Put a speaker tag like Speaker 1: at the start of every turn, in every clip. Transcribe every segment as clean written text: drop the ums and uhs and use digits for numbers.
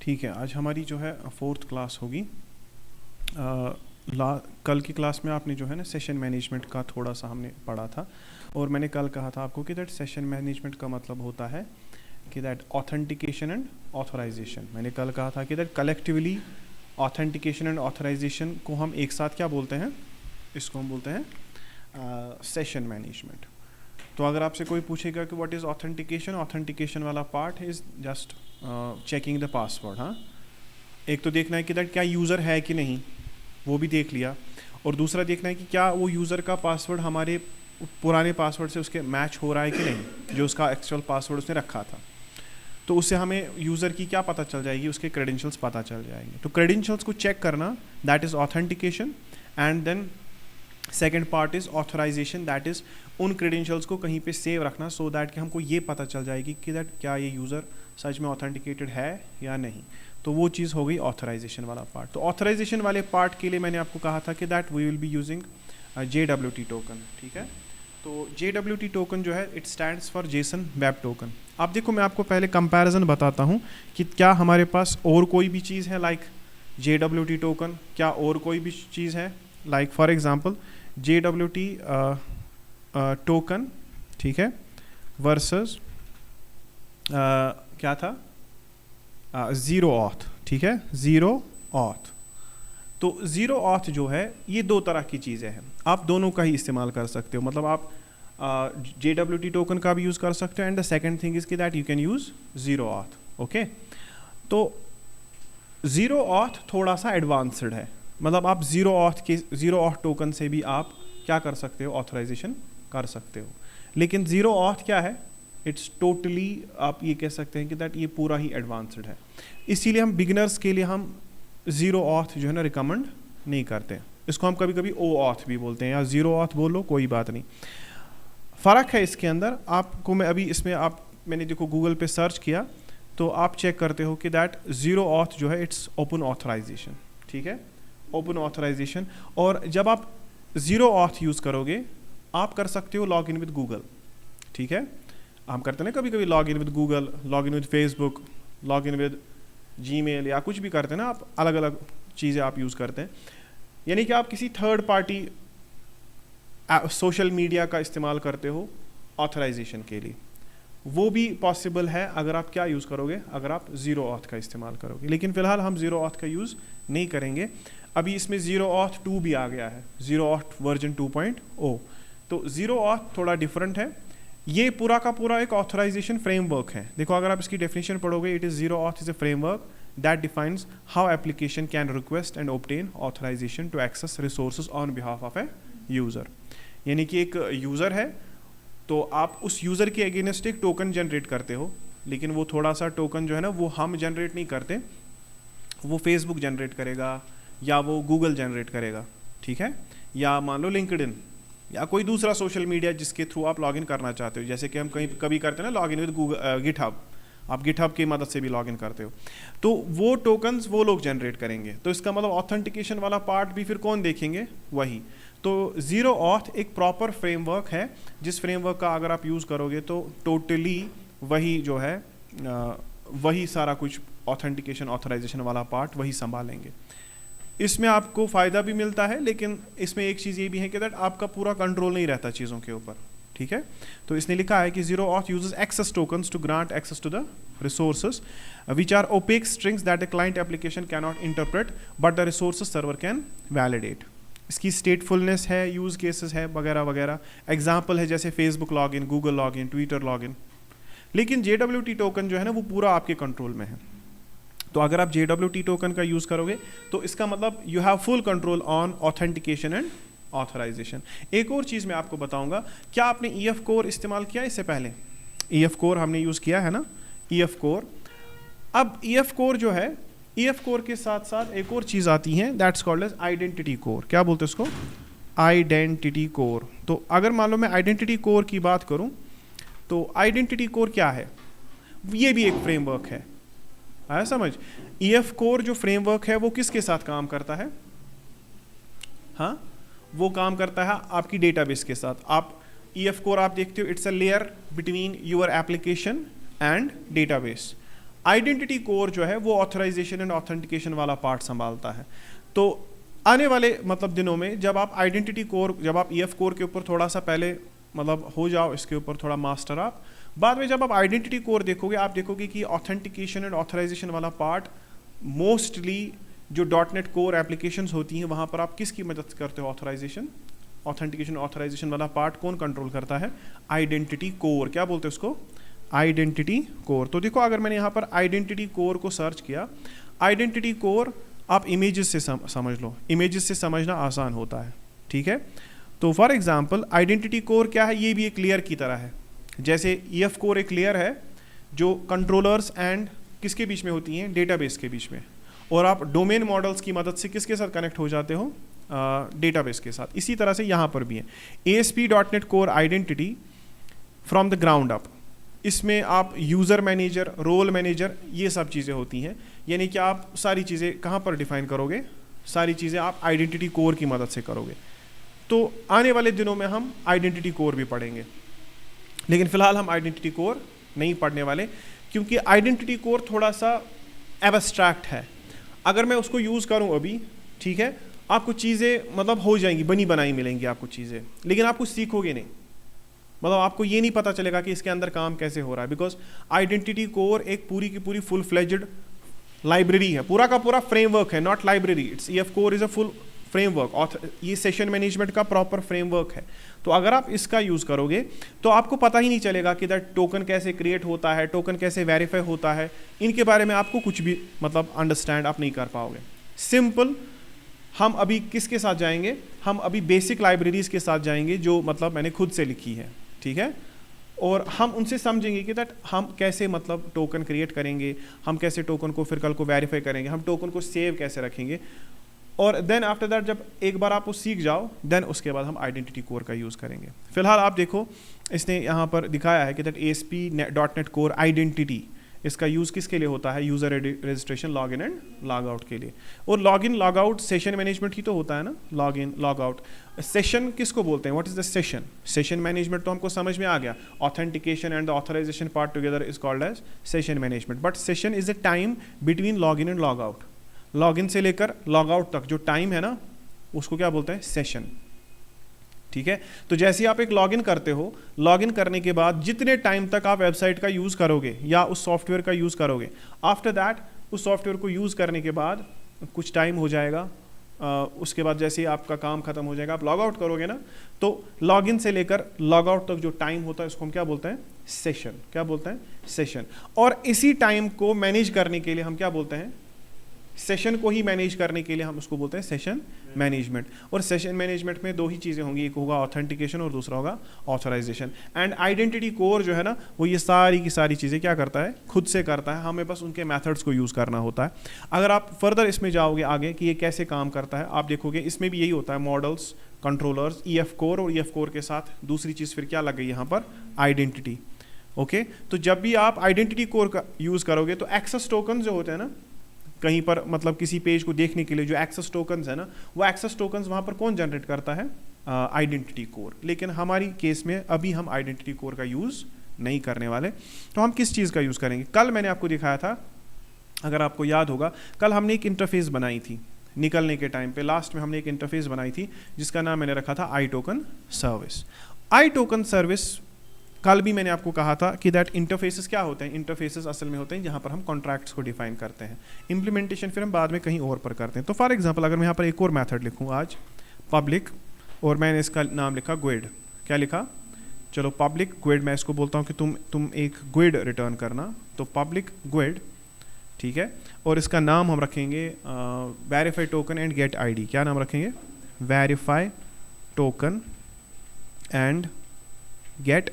Speaker 1: ठीक है, आज हमारी जो है 4th क्लास होगी। कल की क्लास में आपने जो है ना सेशन मैनेजमेंट का थोड़ा सा हमने पढ़ा था, और मैंने कल कहा था आपको कि दैट सेशन मैनेजमेंट का मतलब होता है कि दैट ऑथेंटिकेशन एंड ऑथराइजेशन। मैंने कल कहा था कि that collectively authentication and authorization को हम एक साथ क्या बोलते हैं, इसको हम बोलते हैं सेशन मैनेजमेंट। तो अगर आपसे कोई पूछेगा कि व्हाट इज़ ऑथेंटिकेशन, ऑथेंटिकेशन वाला part is just checking the password. हाँ, एक तो देखना है कि दैट क्या यूज़र है कि नहीं, वो भी देख लिया, और दूसरा देखना है कि क्या वो यूज़र का पासवर्ड हमारे पुराने पासवर्ड से उसके मैच हो रहा है कि नहीं, जो उसका एक्चुअल पासवर्ड उसने रखा था। तो उससे हमें यूज़र की क्या पता चल जाएगी, उसके क्रेडेंशियल्स पता चल जाएंगे। तो क्रेडेंशियल्स को चेक करना, that is authentication. And then second part is authorization, that is उन क्रेडेंशियल्स को कहीं पे सेव रखना सो दैट कि हमको ये पता चल जाएगी कि दैट क्या ये यूज़र सच में ऑथेंटिकेटेड है या नहीं। तो वो चीज़ हो गई ऑथराइजेशन वाला पार्ट। तो ऑथराइजेशन वाले पार्ट के लिए मैंने आपको कहा था कि that we will be using JWT token. ठीक है, तो JWT टोकन जो है it stands for JSON web token. अब देखो, मैं आपको पहले कंपैरिजन बताता हूँ कि क्या हमारे पास और कोई भी चीज़ है लाइक JWT टोकन, क्या और कोई भी चीज़ है like for example JWT token, ठीक है, वर्सेस क्या था, ज़ीरो ऑथ। ठीक है, ज़ीरो ऑथ। तो ज़ीरो ऑथ जो है ये दो तरह की चीज़ें हैं, आप दोनों का ही इस्तेमाल कर सकते हो। मतलब आप JWT टोकन का भी यूज़ कर सकते हो, and the second thing is कि that you can use zero auth. Okay, तो ज़ीरो ऑथ थोड़ा सा एडवांस्ड है। मतलब आप ज़ीरो ऑथ टोकन से भी आप क्या कर सकते हो, ऑथराइजेशन कर सकते हो। लेकिन ज़ीरो ऑथ क्या है, इट्स टोटली आप ये कह सकते हैं कि दैट ये पूरा ही एडवांस्ड है। इसीलिए हम बिगिनर्स के लिए हम ज़ीरो ऑथ जो है ना रिकमेंड नहीं करते। इसको हम कभी कभी ओ ऑथ भी बोलते हैं, या ज़ीरो ऑथ बोलो, कोई बात नहीं। फ़र्क है इसके अंदर। आपको मैं अभी इसमें मैंने देखो गूगल पे सर्च किया तो आप चेक करते हो कि दैट ज़ीरो ऑथ जो है इट्स ओपन ऑथराइजेशन। ठीक है, ओपन ऑथराइजेशन। और जब आप ज़ीरो ऑथ यूज़ करोगे आप कर सकते हो लॉग इन विद गूगल। ठीक है, हम करते हैं ना कभी कभी log in with Google, log in with Facebook, log in with Gmail, या कुछ भी करते हैं ना आप, अलग अलग चीज़ें आप यूज़ करते हैं। यानी कि आप किसी थर्ड पार्टी सोशल मीडिया का इस्तेमाल करते हो ऑथराइजेशन के लिए। वो भी पॉसिबल है अगर आप क्या यूज़ करोगे, अगर आप ज़ीरो ऑथ का इस्तेमाल करोगे। लेकिन फ़िलहाल हम ज़ीरो ऑथ का यूज़ नहीं करेंगे। अभी इसमें ज़ीरो ऑथ 2 भी आ गया है, ज़ीरो ऑथ वर्जन 2.0। तो ज़ीरो ऑथ थोड़ा डिफरेंट है। ये पूरा का पूरा एक ऑथराइजेशन फ्रेमवर्क है। देखो, अगर आप इसकी डेफिनेशन पढ़ोगे, it is zero auth is a framework that defines how application can request and obtain authorization to access resources on behalf of a user. यानी कि एक यूज़र है तो आप उस यूज़र के अगेंस्ट एक टोकन जनरेट करते हो, लेकिन वो थोड़ा सा टोकन जो है ना वो हम जनरेट नहीं करते, वो फेसबुक जनरेट करेगा या वो गूगल जनरेट करेगा। ठीक है, या मान लो लिंक्डइन या कोई दूसरा सोशल मीडिया जिसके थ्रू आप लॉगिन करना चाहते हो। जैसे कि हम कभी करते हैं ना लॉगिन विद गूगल गिटहब, आप गिटहब की मदद से भी लॉगिन करते हो, तो वो टोकन्स वो लोग जनरेट करेंगे। तो इसका मतलब ऑथेंटिकेशन वाला पार्ट भी फिर कौन देखेंगे, वही। तो ज़ीरो ऑथ एक प्रॉपर फ्रेमवर्क है, जिस फ्रेमवर्क का अगर आप यूज़ करोगे तो टोटली वही जो है वही सारा कुछ ऑथेंटिकेशन ऑथराइजेशन वाला पार्ट वही संभालेंगे। इसमें आपको फ़ायदा भी मिलता है, लेकिन इसमें एक चीज़ ये भी है कि दैट आपका पूरा कंट्रोल नहीं रहता चीज़ों के ऊपर। ठीक है, तो इसने लिखा है कि zero auth uses access tokens to grant access to the resources which are opaque strings that the client application can not interpret but the resources server can validate. इसकी स्टेटफुलनेस है, यूज़ केसेस है वगैरह वगैरह। Example है जैसे Facebook login, Google login, Twitter login. लेकिन JWT token जो है ना वो पूरा आपके कंट्रोल में है। तो अगर आप JWT टोकन का यूज़ करोगे तो इसका मतलब you have full control on authentication and authorization. एक और चीज़ मैं आपको बताऊंगा, क्या आपने EF कोर इस्तेमाल किया इससे पहले? EF कोर हमने यूज़ किया है ना, EF कोर। अब EF कोर जो है, EF कोर के साथ साथ एक और चीज़ आती है that's called as identity core. क्या बोलते हैं उसको? Identity core. तो अगर मान लो मैं आइडेंटिटी कोर की बात करूं तो आइडेंटिटी कोर क्या है, ये भी एक फ्रेमवर्क है। आया समझ? EF कोर जो फ्रेमवर्क है वो किसके साथ काम करता है? हाँ, वो काम करता है आपकी डेटाबेस के साथ। आप EF कोर आप देखते हो, it's a layer between your application and database. Identity core जो है वो ऑथराइजेशन एंड ऑथेंटिकेशन वाला पार्ट संभालता है। तो आने वाले मतलब दिनों में जब आप आइडेंटिटी कोर, जब आप EF कोर के ऊपर थोड़ा सा पहले मतलब हो जाओ, इसके ऊपर थोड़ा मास्टर आप, बाद में जब आप आइडेंटिटी कोर देखोगे, आप देखोगे कि ऑथेंटिकेशन एंड ऑथराइजेशन वाला पार्ट मोस्टली जो .NET कोर एप्लीकेशंस होती हैं वहाँ पर आप किसकी मदद करते हो? ऑथराइजेशन, ऑथेंटिकेशन, ऑथराइजेशन वाला पार्ट कौन कंट्रोल करता है? Identity core. क्या बोलते हैं उसको? Identity core. तो देखो अगर मैंने यहाँ पर आइडेंटिटी कोर को सर्च किया, आइडेंटिटी कोर आप इमेजेस से समझ लो, इमेजेस से समझना आसान होता है, ठीक है। तो फॉर एग्जांपल आइडेंटिटी कोर क्या है? ये भी एक लेयर की तरह है, जैसे EF कोर एक लेयर है जो कंट्रोलर्स एंड किसके बीच में होती हैं? डेटाबेस के बीच में, और आप डोमेन मॉडल्स की मदद से किसके साथ कनेक्ट हो जाते हो? डेटाबेस के साथ। इसी तरह से यहाँ पर भी है ASP.NET core identity from the ground up. इसमें आप यूज़र मैनेजर, रोल मैनेजर, ये सब चीज़ें होती हैं, यानी कि आप सारी चीज़ें कहाँ पर डिफाइन करोगे? सारी चीज़ें आप आइडेंटिटी कोर की मदद से करोगे। तो आने वाले दिनों में हम आइडेंटिटी कोर भी पढ़ेंगे, लेकिन फ़िलहाल हम आइडेंटिटी कोर नहीं पढ़ने वाले, क्योंकि आइडेंटिटी कोर थोड़ा सा एब्स्ट्रैक्ट है। अगर मैं उसको यूज़ करूँ अभी, ठीक है, आपको चीज़ें मतलब हो जाएंगी, बनी बनाई मिलेंगी आपको चीज़ें, लेकिन आप कुछ सीखोगे नहीं, मतलब आपको ये नहीं पता चलेगा कि इसके अंदर काम कैसे हो रहा है। बिकॉज आइडेंटिटी कोर एक पूरी की पूरी फुल फ्लेज्ड लाइब्रेरी है, पूरा का पूरा फ्रेमवर्क है, not library. It's EF core is a full framework, और ये सेशन मैनेजमेंट का प्रॉपर फ्रेमवर्क है। तो अगर आप इसका यूज़ करोगे तो आपको पता ही नहीं चलेगा कि दैट टोकन कैसे क्रिएट होता है, टोकन कैसे वेरीफाई होता है, इनके बारे में आपको कुछ भी मतलब अंडरस्टैंड आप नहीं कर पाओगे। सिंपल, हम अभी किसके साथ जाएंगे? हम अभी बेसिक लाइब्रेरीज के साथ जाएंगे जो मतलब मैंने खुद से लिखी है, ठीक है, और हम उनसे समझेंगे कि दैट हम कैसे मतलब टोकन क्रिएट करेंगे, हम कैसे टोकन को फिर कल को वेरीफाई करेंगे, हम टोकन को सेव कैसे रखेंगे, और देन आफ्टर दैट जब एक बार आप वो सीख जाओ, देन उसके बाद हम आइडेंटिटी कोर का यूज़ करेंगे। फिलहाल आप देखो इसने यहाँ पर दिखाया है कि दैट ASP.NET कोर आइडेंटिटी, इसका यूज़ किसके लिए होता है? User registration, log in and log out के लिए। और log in log out session management ही तो होता है ना, log in log out. Session किसको बोलते हैं? What is the session? Session management तो हमको समझ में आ गया, authentication and the authorisation part together is called as session management. But session is a time between log in and log out. Log in से लेकर लॉग आउट तक जो टाइम है ना, उसको क्या बोलते हैं? सेशन, ठीक है। तो जैसे ही आप एक लॉगिन करते हो, लॉगिन करने के बाद जितने टाइम तक आप वेबसाइट का यूज़ करोगे या उस सॉफ्टवेयर का यूज़ करोगे, आफ्टर दैट उस सॉफ्टवेयर को यूज़ करने के बाद कुछ टाइम हो जाएगा, उसके बाद जैसे ही आपका काम खत्म हो जाएगा, आप लॉग आउट करोगे ना, तो लॉगिन से लेकर लॉग आउट तक जो टाइम होता है उसको हम क्या बोलते हैं? सेशन। क्या बोलते हैं? सेशन। और इसी टाइम को मैनेज करने के लिए हम क्या बोलते हैं? सेशन को ही मैनेज करने के लिए हम उसको बोलते हैं सेशन मैनेजमेंट। और सेशन मैनेजमेंट में दो ही चीज़ें होंगी, एक होगा ऑथेंटिकेशन और दूसरा होगा ऑथराइजेशन। एंड आइडेंटिटी कोर जो है ना, वो ये सारी की सारी चीज़ें क्या करता है? खुद से करता है, हमें बस उनके मेथड्स को यूज़ करना होता है। अगर आप फर्दर इसमें जाओगे आगे कि ये कैसे काम करता है, आप देखोगे इसमें भी यही होता है, मॉडल्स, कंट्रोलर्स, EF कोर, और EF कोर के साथ दूसरी चीज़ फिर क्या लग गई यहाँ पर? आइडेंटिटी। ओके, तो जब भी आप आइडेंटिटी कोर का यूज़ करोगे तो एक्सेस टोकन जो होते हैं ना, कहीं पर मतलब किसी पेज को देखने के लिए जो एक्सेस टोकन्स है ना, वो एक्सेस टोकन्स वहाँ पर कौन जनरेट करता है? Identity core. लेकिन हमारी केस में अभी हम आइडेंटिटी कोर का यूज़ नहीं करने वाले। तो हम किस चीज़ का यूज़ करेंगे? कल मैंने आपको दिखाया था, अगर आपको याद होगा, कल हमने एक इंटरफेस बनाई थी निकलने के टाइम पे, लास्ट में हमने एक इंटरफेस बनाई थी जिसका नाम मैंने रखा था आई टोकन सर्विस। आई टोकन सर्विस कल भी मैंने आपको कहा था कि दैट इंटरफेसेस क्या होते हैं? इंटरफेसेस असल में होते हैं जहाँ पर हम कॉन्ट्रैक्ट्स को डिफाइन करते हैं, इम्प्लीमेंटेशन फिर हम बाद में कहीं और पर करते हैं। तो फॉर एग्जांपल अगर मैं यहाँ पर एक और मेथड लिखूँ आज, पब्लिक, और मैंने इसका नाम लिखा ग्विड। क्या लिखा? चलो पब्लिक ग्विड, मैं इसको बोलता हूँ कि तुम एक ग्विड रिटर्न करना, तो पब्लिक ग्विड, ठीक है। और इसका नाम हम रखेंगे verify token and get ID। क्या नाम रखेंगे? Verify token and get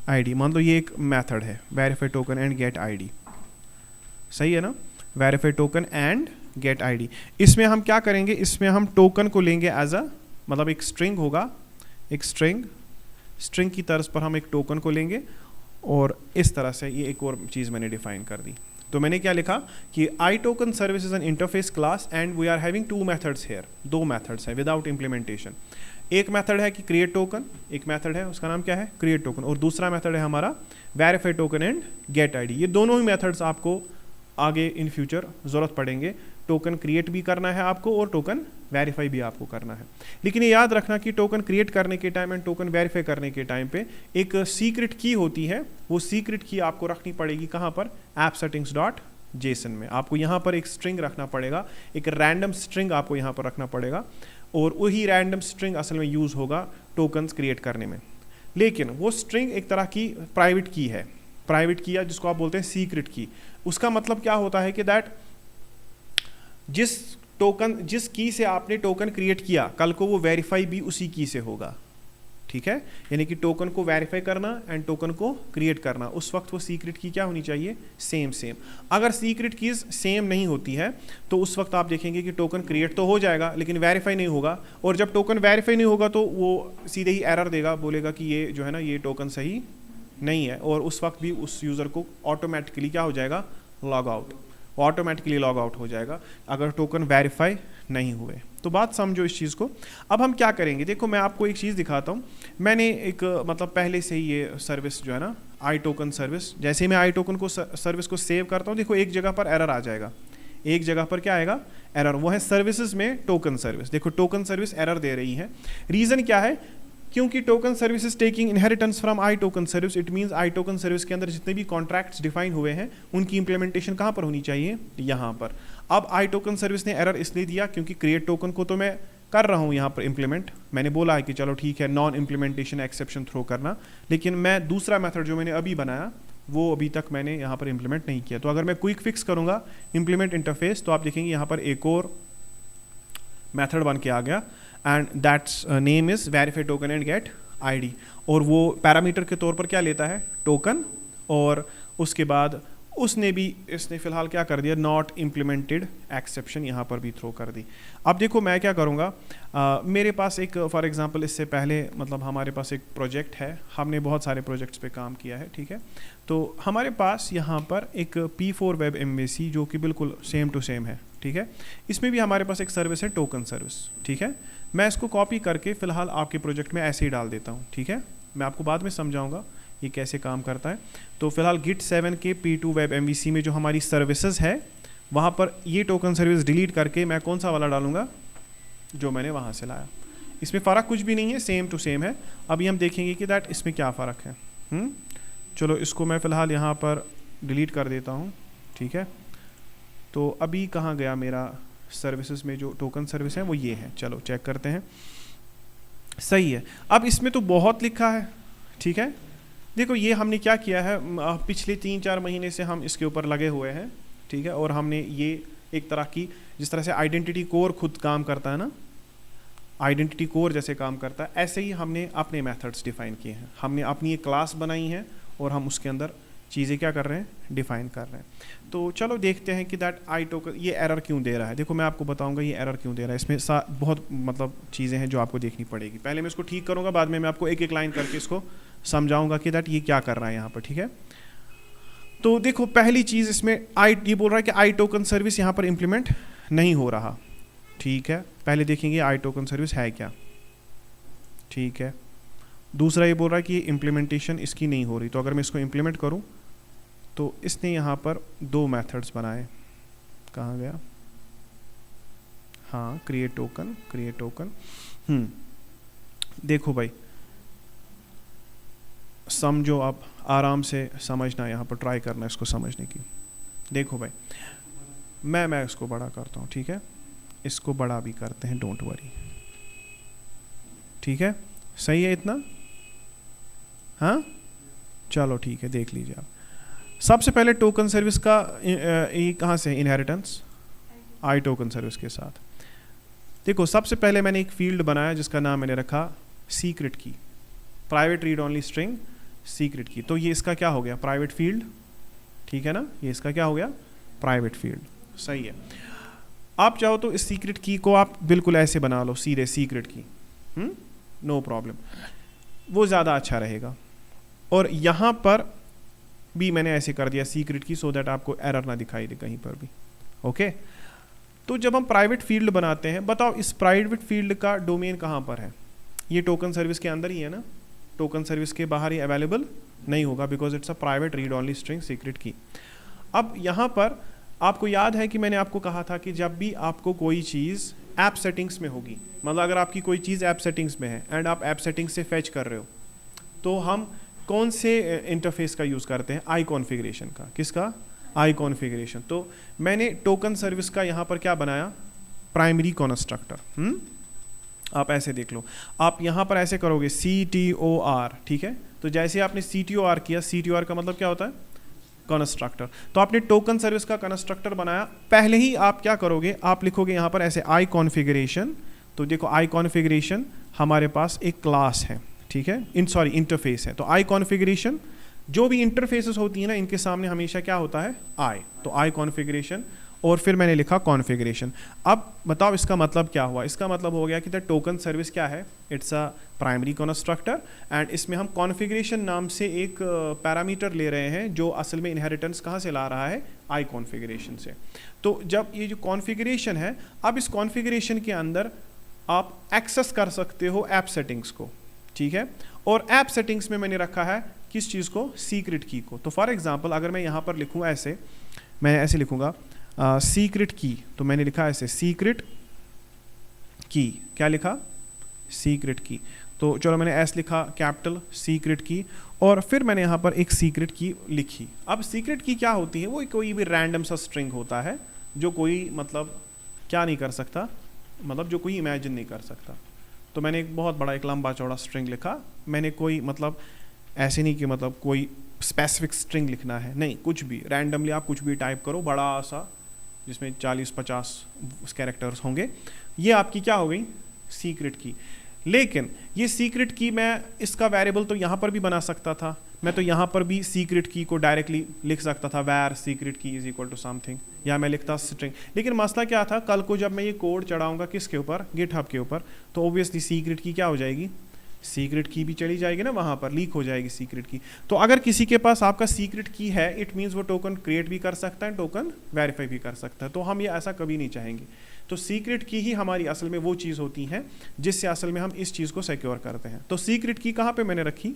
Speaker 1: ID। मान लो ये एक मेथड है, verify token and get ID, सही है ना? Verify token and get ID। इसमें हम क्या करेंगे? इसमें हम टोकन को लेंगे एज अ, मतलब एक स्ट्रिंग होगा, एक स्ट्रिंग की तर्ज पर हम एक टोकन को लेंगे, और इस तरह से ये एक और चीज़ मैंने डिफाइन कर दी। तो मैंने क्या लिखा कि I token service is an interface class and we are having two methods here. दो मेथड्स हैं विदाउट इम्प्लीमेंटेशन। एक मेथड है कि क्रिएट टोकन, एक मेथड है उसका नाम क्या है? क्रिएट टोकन, और दूसरा मेथड है हमारा verify token and get ID. ये दोनों ही मेथड्स आपको आगे इन फ्यूचर ज़रूरत पड़ेंगे। टोकन क्रिएट भी करना है आपको और टोकन वेरीफाई भी आपको करना है। लेकिन ये याद रखना कि टोकन क्रिएट करने के टाइम एंड टोकन वेरीफाई करने के टाइम पे एक सीक्रेट की होती है, वो सीक्रेट की आपको रखनी पड़ेगी कहाँ पर, ऐप सेटिंग्स डॉट जेसन में। आपको यहाँ पर एक स्ट्रिंग रखना पड़ेगा, एक रैंडम स्ट्रिंग आपको यहाँ पर रखना पड़ेगा, और वही रैंडम स्ट्रिंग असल में यूज़ होगा टोकन्स क्रिएट करने में। लेकिन वो स्ट्रिंग एक तरह की प्राइवेट की है, प्राइवेट की या जिसको आप बोलते हैं सीक्रेट की। उसका मतलब क्या होता है कि दैट जिस की से आपने टोकन क्रिएट किया, कल को वो वेरीफाई भी उसी की से होगा, ठीक है। यानी कि टोकन को वेरीफाई करना एंड टोकन को क्रिएट करना, उस वक्त वो सीक्रेट की क्या होनी चाहिए, सेम। अगर सीक्रेट कीज सेम नहीं होती है तो उस वक्त आप देखेंगे कि टोकन क्रिएट तो हो जाएगा लेकिन वेरीफाई नहीं होगा, और जब टोकन वेरीफाई नहीं होगा तो वो सीधे ही एरर देगा, बोलेगा कि ये जो है ना ये टोकन सही नहीं है, और उस वक्त भी उस यूज़र को ऑटोमेटिकली क्या हो जाएगा, log out, automatically log out हो जाएगा अगर टोकन वेरीफाई नहीं हुए। तो बात समझो इस चीज़ को। अब हम क्या करेंगे, देखो मैं आपको एक चीज़ दिखाता हूँ। मैंने एक मतलब पहले से ही ये सर्विस जो है ना आई टोकन सर्विस, जैसे ही मैं आई टोकन को सर्विस को सेव करता हूँ, देखो एक जगह पर एरर आ जाएगा, एक जगह पर क्या आएगा, एरर। वो है सर्विसेज में टोकन सर्विस। देखो टोकन सर्विस एरर दे रही है। रीज़न क्या है, क्योंकि token service is taking inheritance from I token service. It means I token service के अंदर जितने भी कॉन्ट्रैक्ट्स डिफाइन हुए हैं उनकी इंप्लीमेंटेशन कहाँ पर होनी चाहिए, यहाँ पर। अब आई टोकन सर्विस ने एरर इसलिए दिया क्योंकि क्रिएट टोकन को तो मैं कर रहा हूँ यहाँ पर इम्प्लीमेंट, मैंने बोला है कि चलो ठीक है नॉन इम्प्लीमेंटेशन एक्सेप्शन थ्रो करना, लेकिन मैं दूसरा मेथड जो मैंने अभी बनाया वो अभी तक मैंने यहाँ पर इम्प्लीमेंट नहीं किया। तो अगर मैं क्विक फिक्स करूँगा इम्प्लीमेंट इंटरफेस, तो आप देखेंगे यहाँ पर एक और मेथड बन के आ गया, and that's name is verify token and get ID. और वो पैरामीटर के तौर पर क्या लेता है, टोकन, और उसके बाद इसने फिलहाल क्या कर दिया, नॉट इम्प्लीमेंटेड एक्सेप्शन यहाँ पर भी थ्रो कर दी। अब देखो मैं क्या करूँगा, मेरे पास एक फॉर एग्जांपल इससे पहले मतलब हमारे पास एक प्रोजेक्ट है, हमने बहुत सारे प्रोजेक्ट्स पे काम किया है, ठीक है। तो हमारे पास यहाँ पर एक P4 वेब MVC जो कि बिल्कुल सेम टू सेम है, ठीक है। इसमें भी हमारे पास एक सर्विस है टोकन सर्विस, ठीक है। मैं इसको कॉपी करके फ़िलहाल आपके प्रोजेक्ट में ऐसे ही डाल देता हूँ, ठीक है। मैं आपको बाद में समझाऊंगा ये कैसे काम करता है। तो फिलहाल Git 7 के P2 वेब MVC में जो हमारी सर्विसेज है वहाँ पर ये टोकन सर्विस डिलीट करके मैं कौन सा वाला डालूंगा, जो मैंने वहाँ से लाया। इसमें फ़र्क कुछ भी नहीं है, सेम टू सेम है। अभी हम देखेंगे कि दैट इसमें क्या फ़र्क है। चलो इसको मैं फ़िलहाल यहाँ पर डिलीट कर देता हूँ, ठीक है। तो अभी कहाँ गया मेरा सर्विसेज में जो टोकन सर्विस है वो ये है। चलो चेक करते हैं, सही है। अब इसमें तो बहुत लिखा है, ठीक है। देखो ये हमने क्या किया है, पिछले 3-4 महीने से हम इसके ऊपर लगे हुए हैं, ठीक है। और हमने ये एक तरह की, जिस तरह से आइडेंटिटी कोर खुद काम करता है ना, आइडेंटिटी कोर जैसे काम करता है, ऐसे ही हमने अपने मेथड्स डिफाइन किए हैं। हमने अपनी एक क्लास बनाई है और हम उसके अंदर चीज़ें क्या कर रहे हैं, डिफाइन कर रहे हैं। तो चलो देखते हैं कि दैट आई टोकन ये एरर क्यों दे रहा है। देखो मैं आपको बताऊंगा ये एरर क्यों दे रहा है। इसमें बहुत मतलब चीज़ें हैं जो आपको देखनी पड़ेगी। पहले मैं इसको ठीक करूंगा, बाद में मैं आपको एक एक लाइन करके इसको समझाऊंगा कि दैट ये क्या कर रहा है यहाँ पर, ठीक है। तो देखो पहली चीज़ इसमें ये बोल रहा है कि आई टोकन सर्विस यहाँ पर इम्प्लीमेंट नहीं हो रहा, ठीक है। पहले देखेंगे आई टोकन सर्विस है क्या, ठीक है। दूसरा ये बोल रहा है कि इम्प्लीमेंटेशन इसकी नहीं हो रही। तो अगर मैं इसको इम्प्लीमेंट करूँ तो इसने यहाँ पर 2 मेथड्स बनाए, कहाँ गया, हाँ क्रिएट टोकन। देखो भाई समझो, आप आराम से समझना, यहाँ पर ट्राई करना इसको समझने की। देखो भाई मैं इसको बड़ा करता हूँ, ठीक है। इसको बड़ा भी करते हैं, डोंट वरी, ठीक है। सही है इतना, हाँ चलो ठीक है, देख लीजिए आप। सबसे पहले टोकन सर्विस का कहाँ से इनहेरिटेंस, आई टोकन सर्विस के साथ। देखो सबसे पहले मैंने एक फील्ड बनाया जिसका नाम मैंने रखा सीक्रेट की, private read only string secret की। तो ये इसका क्या हो गया, प्राइवेट फील्ड, ठीक है ना। ये इसका क्या हो गया, प्राइवेट फील्ड, सही है। आप चाहो तो इस सीक्रेट की को आप बिल्कुल ऐसे बना लो, सीधे सीक्रेट की, नो प्रॉब्लम, वो ज़्यादा अच्छा रहेगा। और यहाँ पर भी मैंने ऐसे कर दिया सीक्रेट की, सो दैट आपको एरर ना दिखाई दे कहीं पर भी, ओके। तो जब हम प्राइवेट फील्ड बनाते हैं, बताओ इस प्राइवेट फील्ड का डोमेन कहाँ पर है, ये टोकन सर्विस के अंदर ही है ना, टोकन सर्विस के बाहर ही अवेलेबल नहीं होगा, because it's a private read only string secret की। अब यहाँ पर आपको याद है कि मैंने आपको कहा था कि जब भी आपको कोई चीज़ ऐप सेटिंग्स में होगी, मतलब अगर आपकी कोई चीज़ ऐप सेटिंग्स में है एंड आप ऐप सेटिंग्स से फैच कर रहे हो, तो हम कौन से इंटरफेस का यूज़ करते हैं? आई कॉन्फ़िगरेशन का। किसका? आई कॉन्फ़िगरेशन। तो मैंने टोकन सर्विस का यहाँ पर क्या बनाया? Primary constructor. आप ऐसे देख लो, आप यहाँ पर ऐसे करोगे CTOR, ठीक है। तो जैसे आपने CTOR किया, CTOR का मतलब क्या होता है? कंस्ट्रक्टर। तो आपने टोकन सर्विस का कंस्ट्रक्टर बनाया। पहले ही आप क्या करोगे? आप लिखोगे यहाँ पर ऐसे आई कॉन्फ़िगरेशन। तो देखो आई कॉन्फ़िगरेशन हमारे पास एक क्लास है, ठीक है, इंटरफेस है। तो आई कॉन्फ़िगरेशन, जो भी इंटरफेसेस होती है ना, इनके सामने हमेशा क्या होता है? आई। तो आई कॉन्फ़िगरेशन, और फिर मैंने लिखा कॉन्फ़िगरेशन। अब बताओ इसका मतलब क्या हुआ? इसका मतलब हो गया कि द टोकन सर्विस क्या है? It's a primary constructor, and इसमें हम कॉन्फ़िगरेशन नाम से एक पैरामीटर ले रहे हैं, जो असल में इनहेरिटेंस कहाँ से ला रहा है? आई कॉन्फ़िगरेशन से। तो जब ये जो कॉन्फ़िगरेशन है, अब इस कॉन्फ़िगरेशन के अंदर आप एक्सेस कर सकते हो ऐप सेटिंग्स को, ठीक है। और ऐप सेटिंग्स में मैंने रखा है किस चीज़ को? सीक्रेट की को। तो फॉर एग्जांपल अगर मैं यहाँ पर लिखूँ ऐसे, मैं ऐसे लिखूँगा सीक्रेट की, तो मैंने लिखा ऐसे सीक्रेट की। क्या लिखा? सीक्रेट की। तो चलो मैंने ऐसे लिखा कैपिटल सीक्रेट की, और फिर मैंने यहाँ पर एक सीक्रेट की लिखी। अब सीक्रेट की क्या होती है? वो कोई भी रैंडम सा स्ट्रिंग होता है, जो कोई मतलब क्या नहीं कर सकता, मतलब जो कोई इमेजिन नहीं कर सकता। तो मैंने एक बहुत बड़ा एक लंबा चौड़ा स्ट्रिंग लिखा। मैंने कोई मतलब ऐसे नहीं कि मतलब कोई स्पेसिफिक स्ट्रिंग लिखना है, नहीं, कुछ भी रैंडमली आप कुछ भी टाइप करो, बड़ा सा, जिसमें 40-50 कैरेक्टर्स होंगे। ये आपकी क्या हो गई? सीक्रेट की। लेकिन ये सीक्रेट की मैं इसका वेरिएबल तो यहाँ पर भी बना सकता था। मैं तो यहाँ पर भी सीक्रेट की को डायरेक्टली लिख सकता था, वैर secret key is equal to something, या मैं लिखता स्ट्रिंग। लेकिन मसला क्या था? कल को जब मैं ये कोड चढ़ाऊंगा किसके ऊपर? गिटहब के ऊपर, तो ऑब्वियसली सीक्रेट की क्या हो जाएगी? सीक्रेट की भी चली जाएगी ना, वहाँ पर लीक हो जाएगी सीक्रेट की। तो अगर किसी के पास आपका सीक्रेट की है, इट मीन्स वो टोकन क्रिएट भी कर सकता है, टोकन वेरीफाई भी कर सकता है। तो हम ये ऐसा कभी नहीं चाहेंगे। तो सीक्रेट की ही हमारी असल में वो चीज़ होती है जिससे असल में हम इस चीज़ को सिक्योर करते हैं। तो सीक्रेट की कहाँ पे मैंने रखी?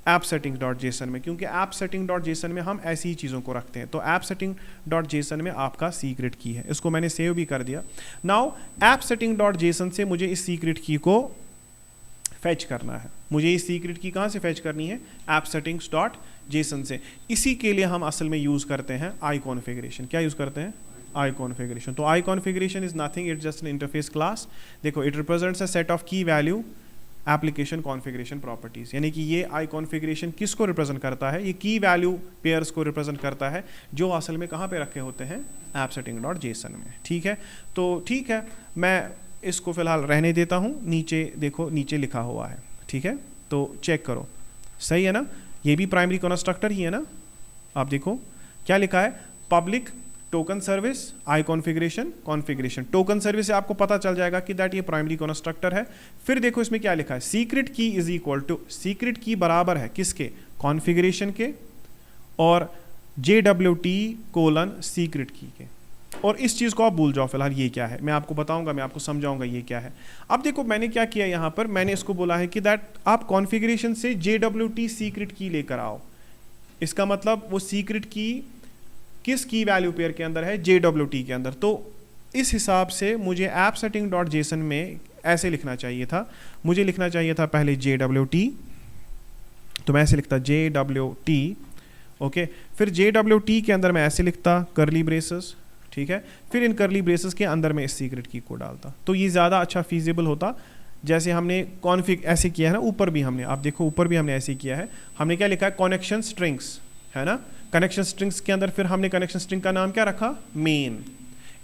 Speaker 1: ऐप सेटिंग डॉट जेसन में, क्योंकि ऐप सेटिंग डॉट जेसन में हम ऐसी ही चीज़ों को रखते हैं। तो ऐप सेटिंग डॉट जेसन में आपका सीक्रेट की है, इसको मैंने सेव भी कर दिया। Now app setting dot JSON से मुझे इस सीक्रेट की को फैच करना है। मुझे इस सीक्रेट की कहाँ से फैच करनी है? ऐप सेटिंग्स डॉट जेसन से। इसी के लिए हम असल में यूज़ करते हैं आई कॉन्फ़िगरेशन। क्या यूज़ करते हैं? I configuration. तो I configuration is nothing, it's just an interface class. देखो, it represents a set of key value application configuration properties, यानी कि ये आई कॉन्फ़िगरेशन किसको रिप्रेजेंट करता है? ये की वैल्यू पेयर्स को रिप्रेजेंट करता है, जो असल में कहाँ पे रखे होते हैं? ऐप सेटिंग डॉट जेसन में, ठीक है। तो ठीक है, मैं इसको फिलहाल रहने देता हूँ। नीचे देखो, नीचे लिखा हुआ है, ठीक है, तो चेक करो, सही है ना? ये भी प्राइमरी कंस्ट्रक्टर ही है ना? आप देखो क्या लिखा है? पब्लिक टोकन सर्विस आई कॉन्फ़िगरेशन। टोकन सर्विस से आपको पता चल जाएगा कि दैट ये प्राइमरी कंस्ट्रक्टर है। फिर देखो इसमें क्या लिखा है? Secret key is equal to, secret की बराबर है किसके? कॉन्फ़िगरेशन के, और JWT: सीक्रेट की के। और इस चीज़ को आप भूल जाओ फिलहाल, ये क्या है मैं आपको बताऊंगा, मैं आपको समझाऊंगा ये क्या है। अब देखो मैंने क्या किया यहाँ पर, मैंने इसको बोला है कि दैट आप कॉन्फ़िगरेशन से JWT सीक्रेट की लेकर आओ। इसका मतलब वो सीक्रेट की किस की वैल्यू पेयर के अंदर है? JWT के अंदर। तो इस हिसाब से मुझे ऐप सेटिंग डॉट जेसन में ऐसे लिखना चाहिए था। मुझे लिखना चाहिए था पहले JWT, तो मैं ऐसे लिखता JWT, ओके। फिर JWT के अंदर मैं ऐसे लिखता कर्ली ब्रेसेस, ठीक है। फिर इन कर्ली ब्रेसेस के अंदर मैं इस सीक्रेट की को डालता, तो ये ज़्यादा अच्छा फीजिबल होता। जैसे हमने कॉन्फ़िग ऐसे किया है ना, ऊपर भी हमने, आप देखो ऊपर भी हमने ऐसे किया है। हमने क्या लिखा है? कनेक्शन स्ट्रिंग्स, है ना। कनेक्शन स्ट्रिंग्स के अंदर फिर हमने कनेक्शन स्ट्रिंग का नाम क्या रखा? मेन।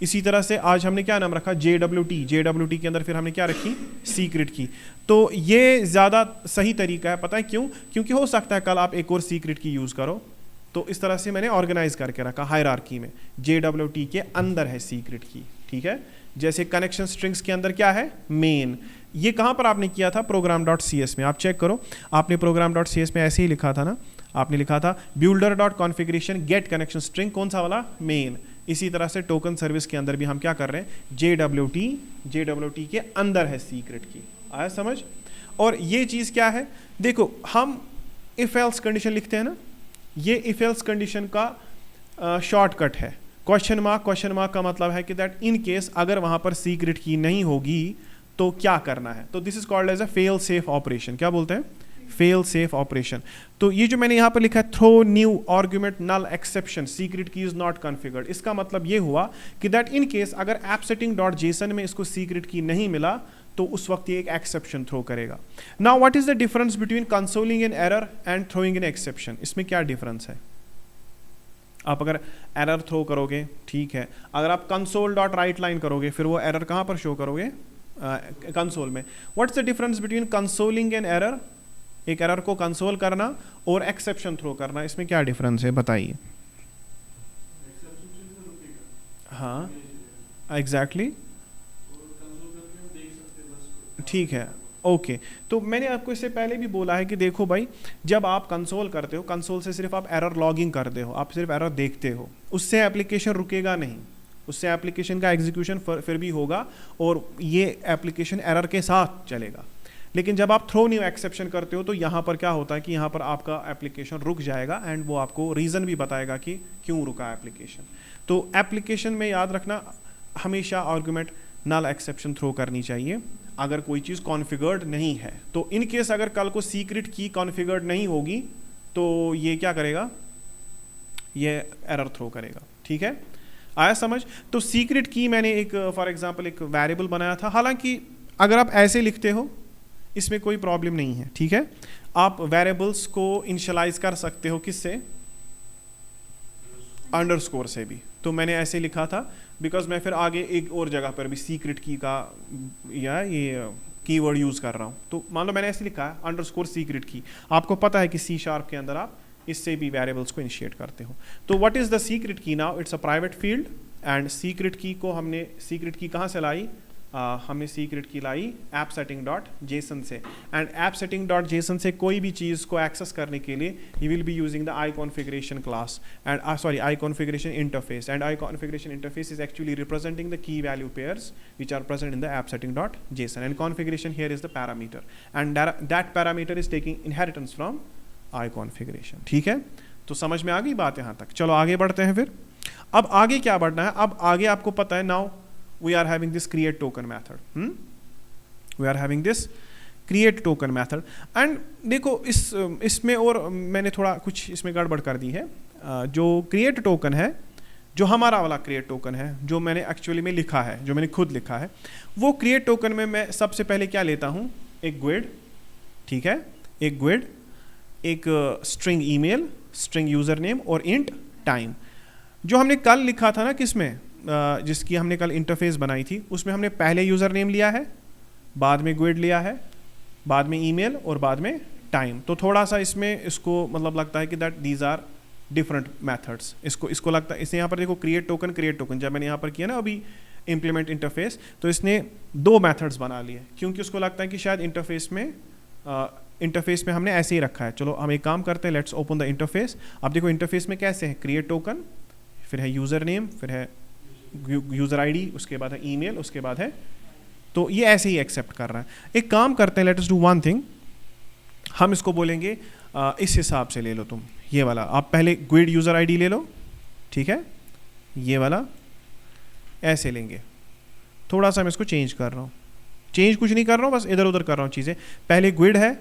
Speaker 1: इसी तरह से आज हमने क्या नाम रखा? JWT के अंदर फिर हमने क्या रखी? सीक्रेट की। तो ये ज़्यादा सही तरीका है, पता है क्यों? क्योंकि हो सकता है कल आप एक और सीक्रेट की यूज़ करो, तो इस तरह से मैंने ऑर्गेनाइज करके रखा हायरार्की में। JWT के अंदर है सीक्रेट की, ठीक है। जैसे कनेक्शन स्ट्रिंग्स के अंदर क्या है? मेन। ये कहाँ पर आपने किया था? program.cs में। आप चेक करो, आपने program.cs में ऐसे ही लिखा था ना, आपने लिखा था builder.configuration get connection string, कौन सा वाला? मेन। इसी तरह से टोकन सर्विस के अंदर भी हम क्या कर रहे हैं? JWT के अंदर है सीक्रेट की। आया समझ? और ये चीज़ क्या है? देखो, हम इफ एल्स कंडीशन लिखते हैं ना, ये इफ एल्स कंडीशन का शॉर्टकट है। क्वेश्चन मार्क का मतलब है कि दैट इन केस अगर वहां पर सीक्रेट की नहीं होगी तो क्या करना है। तो this is called as a fail safe operation. क्या बोलते हैं? Fail safe operation. तो ये जो मैंने यहाँ पर लिखा है throw new argument null exception secret key is not configured, इसका मतलब ये हुआ कि दैट इन केस अगर appsetting.json में इसको सीक्रेट की नहीं मिला तो उस वक्त ये एक एक्सेप्शन थ्रो करेगा। Now what is the difference between consoling an error and throwing an exception? इसमें क्या डिफरेंस है? आप अगर एरर थ्रो करोगे ठीक है, अगर आप console.writeLine करोगे फिर वो एरर कहाँ पर शो करोगे? कंसोल में। What's the difference between consoling an error, एक एरर को कंसोल करना, और एक्सेप्शन थ्रो करना, इसमें क्या डिफरेंस है बताइए? हाँ एग्जैक्टली, ठीक है ओके। तो मैंने आपको इससे पहले भी बोला है कि देखो भाई, जब आप कंसोल करते हो, कंसोल से सिर्फ आप एरर लॉगिंग करते हो, आप सिर्फ एरर देखते हो, उससे एप्लीकेशन रुकेगा नहीं, उससे एप्लीकेशन का एग्जीक्यूशन फिर भी होगा और ये एप्लीकेशन एरर के साथ चलेगा। लेकिन जब आप थ्रो न्यू एक्सेप्शन करते हो तो यहाँ पर क्या होता है कि यहाँ पर आपका एप्लीकेशन रुक जाएगा एंड वो आपको रीज़न भी बताएगा कि क्यों रुका एप्लीकेशन। तो एप्लीकेशन में याद रखना हमेशा आर्गुमेंट नल एक्सेप्शन थ्रो करनी चाहिए अगर कोई चीज़ कॉन्फ़िगर्ड नहीं है। तो इन केस अगर कल को सीक्रेट की कॉन्फ़िगर्ड नहीं होगी तो ये क्या करेगा? ये एरर थ्रो करेगा। ठीक है, आया समझ? तो सीक्रेट की मैंने एक फॉर एग्जांपल एक वेरिएबल बनाया था, हालांकि अगर आप ऐसे लिखते हो इसमें कोई प्रॉब्लम नहीं है। ठीक है, आप वेरिएबल्स को इनिशियलाइज कर सकते हो किससे? अंडरस्कोर से भी। तो मैंने ऐसे लिखा था बिकॉज मैं फिर आगे एक और जगह पर भी सीक्रेट की का या ये कीवर्ड यूज़ कर रहा हूँ। तो मान लो मैंने ऐसे लिखा है अंडरस्कोर सीक्रेट की, आपको पता है कि C# के अंदर आप इससे भी वेरिएबल्स को इनिशिएट करते हो। तो व्हाट इज़ द सीक्रेट की? Now it's a private field and secret key को हमने सीक्रेट की कहाँ से लाई? हमने सीक्रेट की लाई appsetting.json से। एंड appsetting.json से कोई भी चीज़ को एक्सेस करने के लिए you will be using the iConfiguration class and iConfiguration interface, and iConfiguration interface is actually representing the key value pairs which are present in the appsetting.json, and configuration here is the parameter, and that parameter is taking inheritance from iConfiguration। ठीक है, तो समझ में आ गई बात यहाँ तक? चलो आगे बढ़ते हैं फिर। अब आगे क्या बढ़ना है? अब आगे आपको पता है now we are having this create token method। we are having this create token method and देखो इसमें और मैंने थोड़ा कुछ इसमें गड़बड़ कर दी है। जो create token है, जो हमारा वाला create token है, जो मैंने एक्चुअली में लिखा है, जो मैंने खुद लिखा है, वो create token में मैं सबसे पहले क्या लेता हूँ? एक GUID, ठीक है, एक GUID, एक string email, string username और int time। जो हमने कल लिखा था ना किसमें, जिसकी हमने कल इंटरफेस बनाई थी, उसमें हमने पहले यूज़र नेम लिया है, बाद में GUID लिया है, बाद में ईमेल और बाद में टाइम। तो थोड़ा सा इसमें इसको मतलब लगता है कि that these are different methods. इसको लगता है, इसे यहाँ पर देखो क्रिएट टोकन, जब मैंने यहाँ पर किया ना अभी इम्प्लीमेंट इंटरफेस, तो इसने दो मेथड्स बना लिए क्योंकि उसको लगता है कि शायद इंटरफेस में हमने ऐसे ही रखा है। चलो हम एक काम करते हैं, लेट्स ओपन द इंटरफेस। अब देखो इंटरफेस में कैसे है, क्रिएट टोकन, फिर है यूज़र नेम, फिर है यूज़र आईडी, उसके बाद है ईमेल, उसके बाद है, तो ये ऐसे ही एक्सेप्ट कर रहा है। एक काम करते हैं, let us do one thing, हम इसको बोलेंगे इस हिसाब से ले लो तुम, ये वाला आप पहले GUID यूज़र आईडी ले लो, ठीक है, ये वाला ऐसे लेंगे। थोड़ा सा मैं इसको चेंज कर रहा हूँ, चेंज कुछ नहीं कर रहा हूँ, बस इधर उधर कर रहा हूँ चीज़ें। पहले GUID है,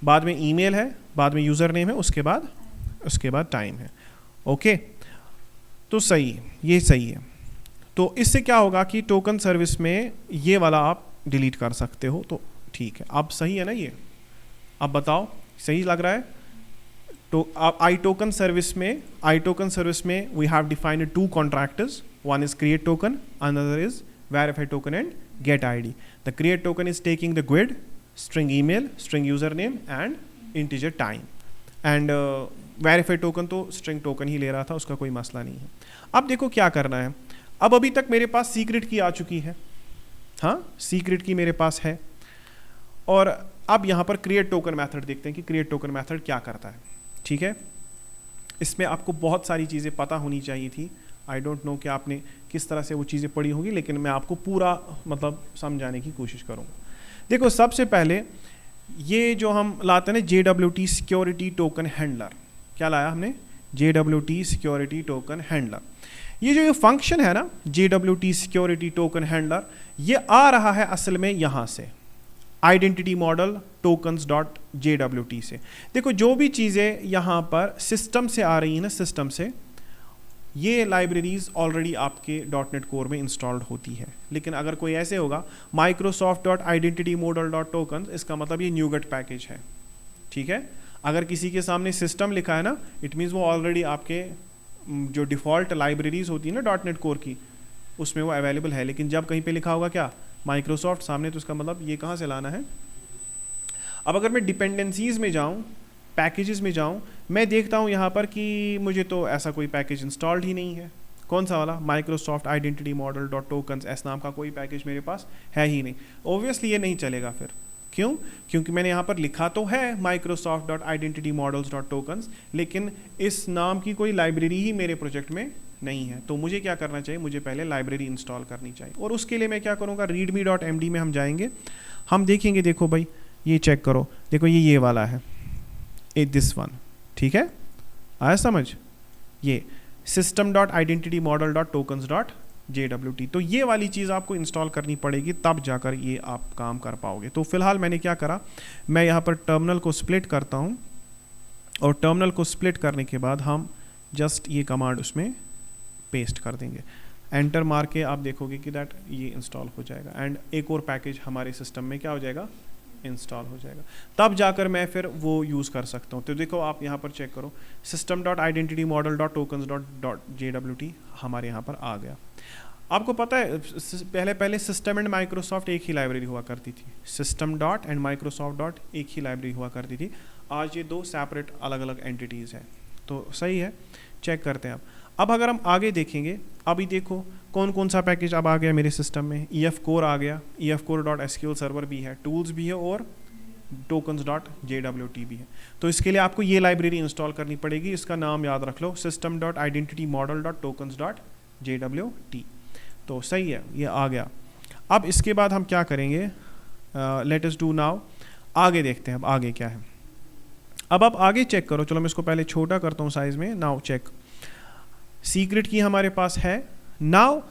Speaker 1: बाद में ईमेल है, बाद में यूज़र नेम है, उसके बाद टाइम है। ओके, तो सही, ये सही है। तो इससे क्या होगा कि टोकन सर्विस में ये वाला आप डिलीट कर सकते हो। तो ठीक है, अब सही है ना ये? अब बताओ सही लग रहा है? तो आई टोकन सर्विस में we have defined two contractors, one is create token, another is verify token and get ID. The create token is taking the GUID, string email, string user name and integer time, and verify token तो string token ही ले रहा था, उसका कोई मसला नहीं है। अब देखो क्या करना है। अब अभी तक मेरे पास सीक्रेट की आ चुकी है, हाँ सीक्रेट की मेरे पास है, और अब यहाँ पर क्रिएट टोकन मेथड देखते हैं कि क्रिएट टोकन मेथड क्या करता है। ठीक है, इसमें आपको बहुत सारी चीज़ें पता होनी चाहिए थी। आई डोंट नो कि आपने किस तरह से वो चीज़ें पढ़ी होंगी, लेकिन मैं आपको पूरा मतलब समझाने की कोशिश करूँगा। देखो सबसे पहले ये जो हम लाते हैं ना JWT सिक्योरिटी टोकन हैंडलर, क्या लाया हमने, JWT सिक्योरिटी टोकन हैंडलर। ये जो ये फंक्शन है ना JWT सिक्योरिटी टोकन हैंडलर, ये आ रहा है असल में यहाँ से identity model tokens dot JWT से। देखो जो भी चीज़ें यहाँ पर सिस्टम से आ रही हैं ना, सिस्टम से, ये लाइब्रेरीज ऑलरेडी आपके .NET कोर में इंस्टॉल्ड होती है। लेकिन अगर कोई ऐसे होगा Microsoft dot identity model dot tokens, इसका मतलब ये न्यूगेट पैकेज है, ठीक है। अगर किसी के सामने सिस्टम लिखा है ना, इट मीन्स वो ऑलरेडी आपके जो डिफ़ॉल्ट लाइब्रेरीज होती है ना .NET कोर की, उसमें वो अवेलेबल है। लेकिन जब कहीं पे लिखा होगा क्या माइक्रोसॉफ्ट सामने, तो इसका मतलब ये कहाँ से लाना है। अब अगर मैं डिपेंडेंसीज में जाऊँ, पैकेजेस में जाऊँ, मैं देखता हूँ यहाँ पर कि मुझे तो ऐसा कोई पैकेज इंस्टॉल्ड ही नहीं है। कौन सा वाला, Microsoft identity model dot tokens S नाम का कोई पैकेज मेरे पास है ही नहीं। ओब्वियसली ये नहीं चलेगा फिर, क्यों, क्योंकि मैंने यहाँ पर लिखा तो है Microsoft dot identity models dot tokens, लेकिन इस नाम की कोई लाइब्रेरी ही मेरे प्रोजेक्ट में नहीं है। तो मुझे क्या करना चाहिए, मुझे पहले लाइब्रेरी इंस्टॉल करनी चाहिए। और उसके लिए मैं क्या करूँगा, readme.md में हम जाएंगे, हम देखेंगे, देखो भाई ये चेक करो, देखो ये वाला है, दिस वन, ठीक है, आया समझ, ये system dot identity model dot tokens dot JWT। तो ये वाली चीज़ आपको इंस्टॉल करनी पड़ेगी, तब जाकर ये आप काम कर पाओगे। तो फिलहाल मैंने क्या करा, मैं यहाँ पर टर्मिनल को स्प्लिट करता हूँ, और टर्मिनल को स्प्लिट करने के बाद हम जस्ट ये कमांड उसमें पेस्ट कर देंगे, एंटर मार के आप देखोगे कि दैट ये इंस्टॉल हो जाएगा, एंड एक और पैकेज हमारे सिस्टम में क्या हो जाएगा, इंस्टॉल हो जाएगा। तब जाकर मैं फिर वो यूज़ कर सकता हूँ। तो देखो आप यहाँ पर चेक करो, system dot identity model dot tokens dot JWT हमारे यहाँ पर आ गया। आपको पता है पहले सिस्टम एंड माइक्रोसॉफ्ट एक ही लाइब्रेरी हुआ करती थी, system dot and Microsoft dot एक ही लाइब्रेरी हुआ करती थी। आज ये दो सेपरेट अलग अलग एंटिटीज़ हैं। तो सही है, चेक करते हैं अब अगर हम आगे देखेंगे, अभी देखो कौन कौन सा पैकेज अब आ गया मेरे सिस्टम में। EF Core आ गया, EF Core dot SQL server भी है, टूल्स भी है, और टोकन्स डॉट JWT भी है। तो इसके लिए आपको ये लाइब्रेरी इंस्टॉल करनी पड़ेगी, इसका नाम याद रख लो, system dot identity model dot tokens dot JWT। तो सही है, ये आ गया। अब इसके बाद हम क्या करेंगे, लेट अस डू नाउ, आगे देखते हैं अब आगे क्या है। अब आप आगे चेक करो, चलो मैं इसको पहले छोटा करता हूँ साइज में। नाउ चेक, सीक्रेट की हमारे पास है। नाउ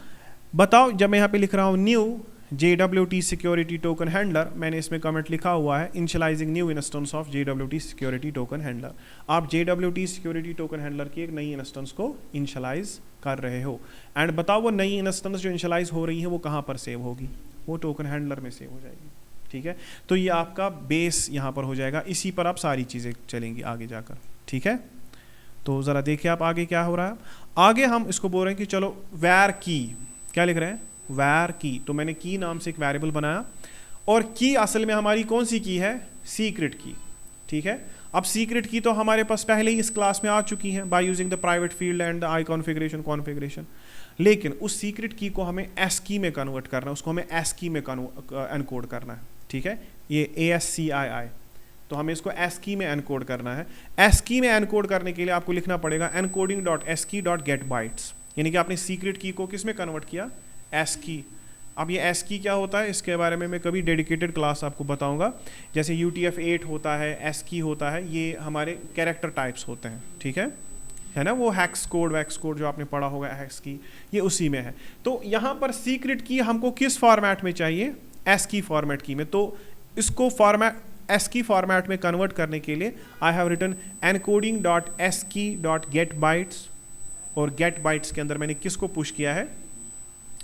Speaker 1: बताओ, जब मैं यहाँ पे लिख रहा हूँ new JWT security token handler, मैंने इसमें कमेंट लिखा हुआ है initialising new instance of JWT security token handler. आप JWT सिक्योरिटी टोकन हैंडलर की एक नई इंस्टेंस को इनिशियलाइज कर रहे हो, एंड बताओ वो नई इंस्टेंस जो इनिशियलाइज हो रही है वो कहाँ पर सेव होगी, वो टोकन हैंडलर में सेव हो जाएगी, ठीक है। तो ये आपका बेस यहाँ पर हो जाएगा, इसी पर आप सारी चीज़ें चलेंगी आगे जाकर, ठीक है। तो ज़रा देखिए आप आगे क्या हो रहा है। आगे हम इसको बोल रहे हैं कि चलो वैर की, क्या लिख रहे हैं, वैर की। तो मैंने की नाम से एक वेरिएबल बनाया, और की असल में हमारी कौन सी की है, सीक्रेट की, ठीक है। अब सीक्रेट की तो हमारे पास पहले ही इस क्लास में आ चुकी है, by using the private field and the I configuration. लेकिन उस सीक्रेट की को हमें ASCII में कन्वर्ट करना है, उसको हमें ASCII में एनकोड करना है, ठीक है। ये ASCII, तो हमें इसको ASCII में एनकोड करना है। ASCII में एनकोड करने के लिए आपको लिखना पड़ेगा encoding.ascii.getbytes, यानी कि आपने सीक्रेट की को किस में कन्वर्ट किया, ASCII। अब ये ASCII क्या होता है, इसके बारे में मैं कभी डेडिकेटेड क्लास आपको बताऊंगा। जैसे UTF-8 होता है, ASCII होता है, ये हमारे कैरेक्टर टाइप्स होते हैं, ठीक है ना। वो हैक्स कोड वैक्स कोड जो आपने पढ़ा होगा ASCII, ये उसी में है। तो यहाँ पर सीक्रेट की हमको किस फॉर्मेट में चाहिए, ASCII फॉर्मेट की में। तो इसको फॉर्मेट ASCII फॉर्मेट में कन्वर्ट करने के लिए आई हैव रिटन encoding.ascii.getbytes, और getbytes के अंदर मैंने किसको पुश किया है,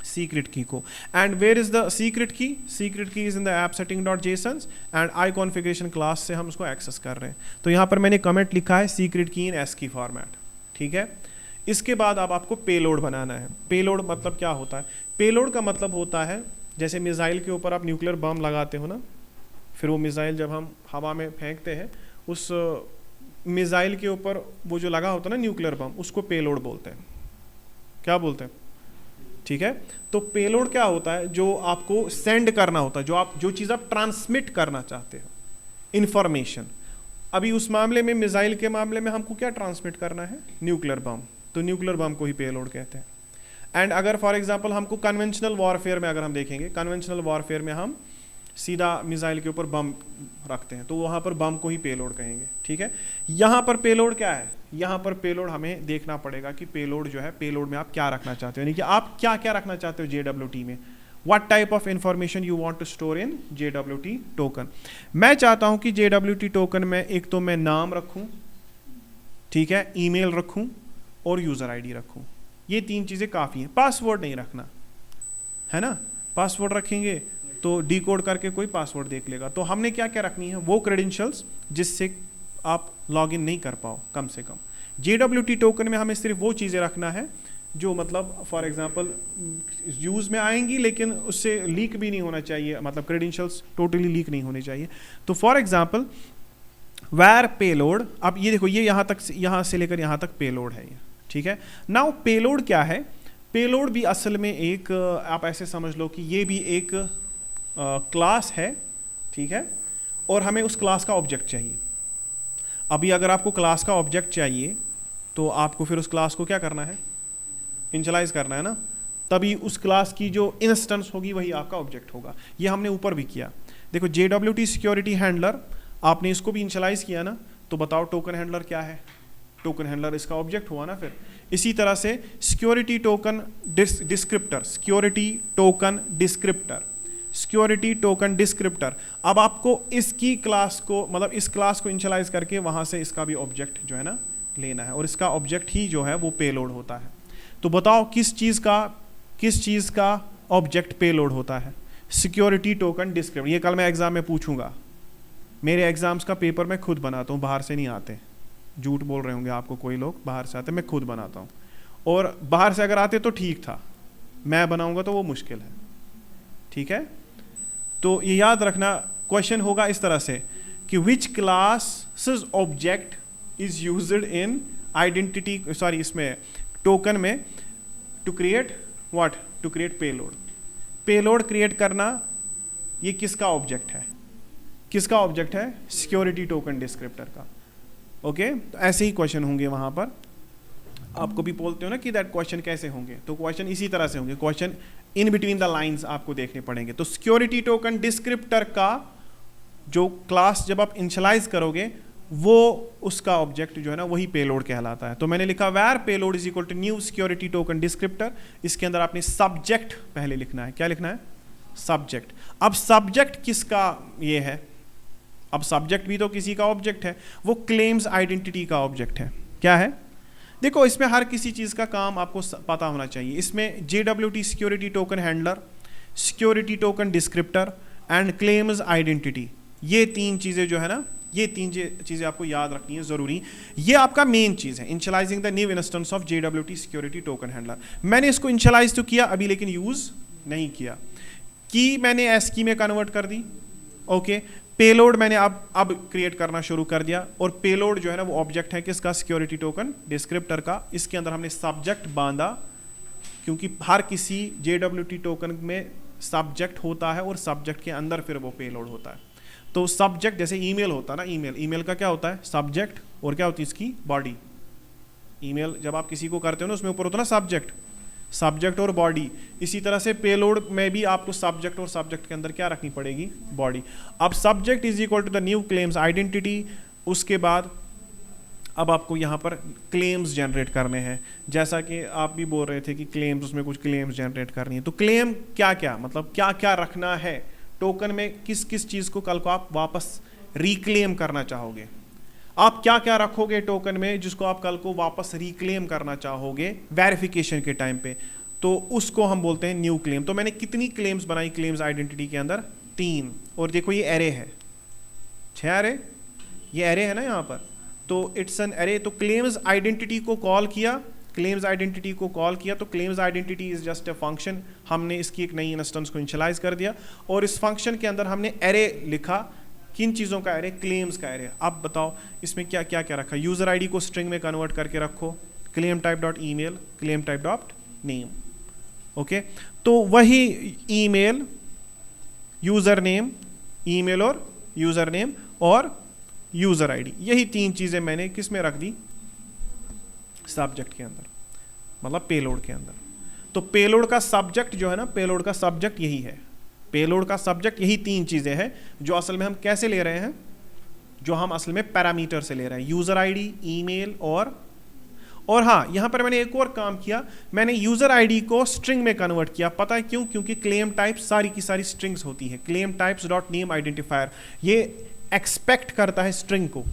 Speaker 1: सीक्रेट की को। And where is the secret key, secret key is in the appsetting.json, and I configuration class से हम उसको एक्सेस कर रहे हैं। तो यहाँ पर मैंने कमेंट लिखा है सीक्रेट की इन ASCII फॉर्मेट, ठीक है। इसके बाद अब आपको पेलोड बनाना है। पेलोड मतलब क्या होता है, पेलोड का मतलब होता है जैसे मिसाइल के ऊपर आप न्यूक्लियर बम लगाते हो ना, फिर वो मिसाइल जब हम हवा में फेंकते हैं, उस मिसाइल के ऊपर वो जो लगा होता है ना न्यूक्लियर बम, उसको पेलोड बोलते हैं। क्या बोलते हैं, ठीक है। तो पेलोड क्या होता है, जो आपको सेंड करना होता है, जो चीज़ आप ट्रांसमिट करना चाहते हो, इंफॉर्मेशन। अभी उस मामले में, मिसाइल के मामले में हमको क्या ट्रांसमिट करना है, न्यूक्लियर बम, तो न्यूक्लियर बम को ही पेलोड कहते हैं। एंड अगर फॉर एग्जांपल हमको कन्वेंशनल वॉरफेयर में अगर हम देखेंगे, कन्वेंशनल वॉरफेयर में हम सीधा मिसाइल के ऊपर बम रखते हैं, तो वहाँ पर बम को ही पेलोड कहेंगे, ठीक है। यहाँ पर पेलोड क्या है, यहाँ पर पेलोड हमें देखना पड़ेगा कि पेलोड जो है, पेलोड में आप क्या रखना चाहते हो, यानी कि आप क्या क्या रखना चाहते हो JWT में, what type of information you want to store in JWT token. मैं चाहता हूँ कि JWT टोकन में एक तो मैं नाम रखूँ, ठीक है, ईमेल रखूँ और यूज़र ID रखूँ, ये 3 चीज़ें काफ़ी हैं। पासवर्ड नहीं रखना है ना, पासवर्ड रखेंगे तो डिकोड करके कोई पासवर्ड देख लेगा। तो हमने क्या क्या रखनी है, वो क्रेडेंशियल्स जिससे आप लॉगिन नहीं कर पाओ कम से कम। JWT टोकन में हमें सिर्फ वो चीज़ें रखना है जो मतलब फॉर एग्जांपल यूज़ में आएंगी लेकिन उससे लीक भी नहीं होना चाहिए, मतलब क्रेडेंशियल्स टोटली लीक नहीं होने चाहिए। तो फॉर एग्जांपल वैर पेलोड, अब ये देखो, ये यहाँ से लेकर यहाँ तक पेलोड है ये, ठीक है। नाउ पेलोड क्या है, पेलोड भी असल में एक आप ऐसे समझ लो कि ये भी एक क्लास है, ठीक है, और हमें उस क्लास का ऑब्जेक्ट चाहिए। अभी अगर आपको क्लास का ऑब्जेक्ट चाहिए तो आपको फिर उस क्लास को क्या करना है, इनिशियलाइज करना है ना, तभी उस क्लास की जो इंस्टेंस होगी वही आपका ऑब्जेक्ट होगा। ये हमने ऊपर भी किया, देखो JWT सिक्योरिटी हैंडलर, आपने इसको भी इनिशियलाइज किया ना, तो बताओ टोकन हैंडलर क्या है, टोकन हैंडलर इसका ऑब्जेक्ट हुआ ना। फिर इसी तरह से security token descriptor, security token descriptor, security token descriptor, अब आपको इसकी क्लास को, मतलब इस क्लास को इनिशियलाइज करके वहाँ से इसका भी ऑब्जेक्ट जो है ना लेना है, और इसका ऑब्जेक्ट ही जो है वो पेलोड होता है। तो बताओ किस चीज़ का ऑब्जेक्ट पेलोड होता है, सिक्योरिटी टोकन डिस्क्रिप्टर। ये कल मैं एग्जाम में पूछूंगा, मेरे एग्जाम्स का पेपर मैं खुद बनाता हूँ, बाहर से नहीं आते, झूठ बोल रहे होंगे आपको कोई लोग, बाहर से आते, मैं खुद बनाता हूँ, और बाहर से अगर आते तो ठीक था, मैं बनाऊंगा तो वो मुश्किल है, ठीक है। तो ये याद रखना, क्वेश्चन होगा इस तरह से कि which class object is used in identity, sorry इसमें टोकन में, to create what, to create payload. Payload create करना ये किसका ऑब्जेक्ट है, किसका ऑब्जेक्ट है, सिक्योरिटी टोकन डिस्क्रिप्टर का। ओके, तो ऐसे ही क्वेश्चन होंगे वहां पर, आपको भी बोलते हो ना कि दैट क्वेश्चन कैसे होंगे, तो क्वेश्चन इसी तरह से होंगे, question in between the lines आपको देखने पड़ेंगे। तो सिक्योरिटी टोकन डिस्क्रिप्टर का जो क्लास जब आप इनिशियलाइज करोगे वो उसका ऑब्जेक्ट जो है ना वही पेलोड कहलाता है। तो मैंने लिखा var payload is equal to new security token descriptor, इसके अंदर आपने सब्जेक्ट पहले लिखना है, क्या लिखना है, सब्जेक्ट। अब सब्जेक्ट किसका ये है, अब सब्जेक्ट भी तो किसी का ऑब्जेक्ट है, वो क्लेम्स आइडेंटिटी का ऑब्जेक्ट है। क्या है, देखो इसमें हर किसी चीज़ का काम आपको पता होना चाहिए। इसमें JWT security token handler, security token descriptor and claims identity, ये 3 चीज़ें जो है ना, ये 3 चीज़ें आपको याद रखनी है ज़रूरी। ये आपका मेन चीज़ है, initialising the new instance of JWT security token handler. मैंने इसको इनिशियलाइज तो किया अभी, लेकिन यूज़ नहीं किया, की मैंने ASCII में कन्वर्ट कर दी। ओके, पेलोड मैंने अब क्रिएट करना शुरू कर दिया, और पेलोड जो है ना वो ऑब्जेक्ट है किसका, सिक्योरिटी टोकन डिस्क्रिप्टर का। इसके अंदर हमने सब्जेक्ट बांधा, क्योंकि हर किसी JWT टोकन में सब्जेक्ट होता है और सब्जेक्ट के अंदर फिर वो पेलोड होता है। तो सब्जेक्ट जैसे ईमेल होता है ना, ईमेल का क्या होता है, सब्जेक्ट, और क्या होती है इसकी, बॉडी। ईमेल जब आप किसी को करते हो ना उसमें ऊपर होता है ना सब्जेक्ट और बॉडी। इसी तरह से पेलोड में भी आपको सब्जेक्ट और सब्जेक्ट के अंदर क्या रखनी पड़ेगी, बॉडी। अब subject is equal to the new claims identity, उसके बाद अब आपको यहाँ पर क्लेम्स जनरेट करने हैं, जैसा कि आप भी बोल रहे थे कि क्लेम्स, उसमें कुछ क्लेम्स जनरेट करनी है। तो क्लेम क्या क्या, मतलब क्या क्या रखना है टोकन में, किस किस चीज़ को कल को आप वापस रिक्लेम करना चाहोगे, आप क्या क्या रखोगे टोकन में जिसको आप कल को वापस रिक्लेम करना चाहोगे वेरिफिकेशन के टाइम पे, तो उसको हम बोलते हैं न्यू क्लेम। तो मैंने कितनी क्लेम्स बनाई क्लेम्स आइडेंटिटी के अंदर, 3। और देखो ये एरे है, 6 एरे, ये एरे है ना यहाँ पर, तो इट्स एन एरे। तो क्लेम्स आइडेंटिटी को कॉल किया, तो claims identity is just a function, हमने इसकी एक नई इंस्टेंस को इनिशियलाइज कर दिया, और इस फंक्शन के अंदर हमने एरे लिखा, किन चीज़ों का एरे, क्लेम्स का एरे। अब बताओ इसमें क्या क्या क्या रखा, यूज़र आईडी को स्ट्रिंग में कन्वर्ट करके रखो, claim type dot email, claim type dot name. Okay, तो वही ईमेल, यूज़र नेम, ईमेल और यूज़र नेम और यूज़र आईडी, यही 3 चीज़ें मैंने किस में रख दी, सब्जेक्ट के अंदर, मतलब पेलोड के अंदर। तो पेलोड का सब्जेक्ट जो है ना, पेलोड का सब्जेक्ट यही है, पेलोड का सब्जेक्ट, यही 3 चीज़ें हैं जो असल में हम कैसे ले रहे हैं, जो हम असल में पैरामीटर से ले रहे हैं, यूज़र आईडी, ईमेल और हाँ, यहाँ पर मैंने एक और काम किया, मैंने यूज़र आईडी को स्ट्रिंग में कन्वर्ट किया। पता है क्यों? क्योंकि क्लेम टाइप्स सारी की सारी स्ट्रिंग्स होती है। Claim types dot name identifier ये एक्सपेक्ट करता है स्ट्रिंग को।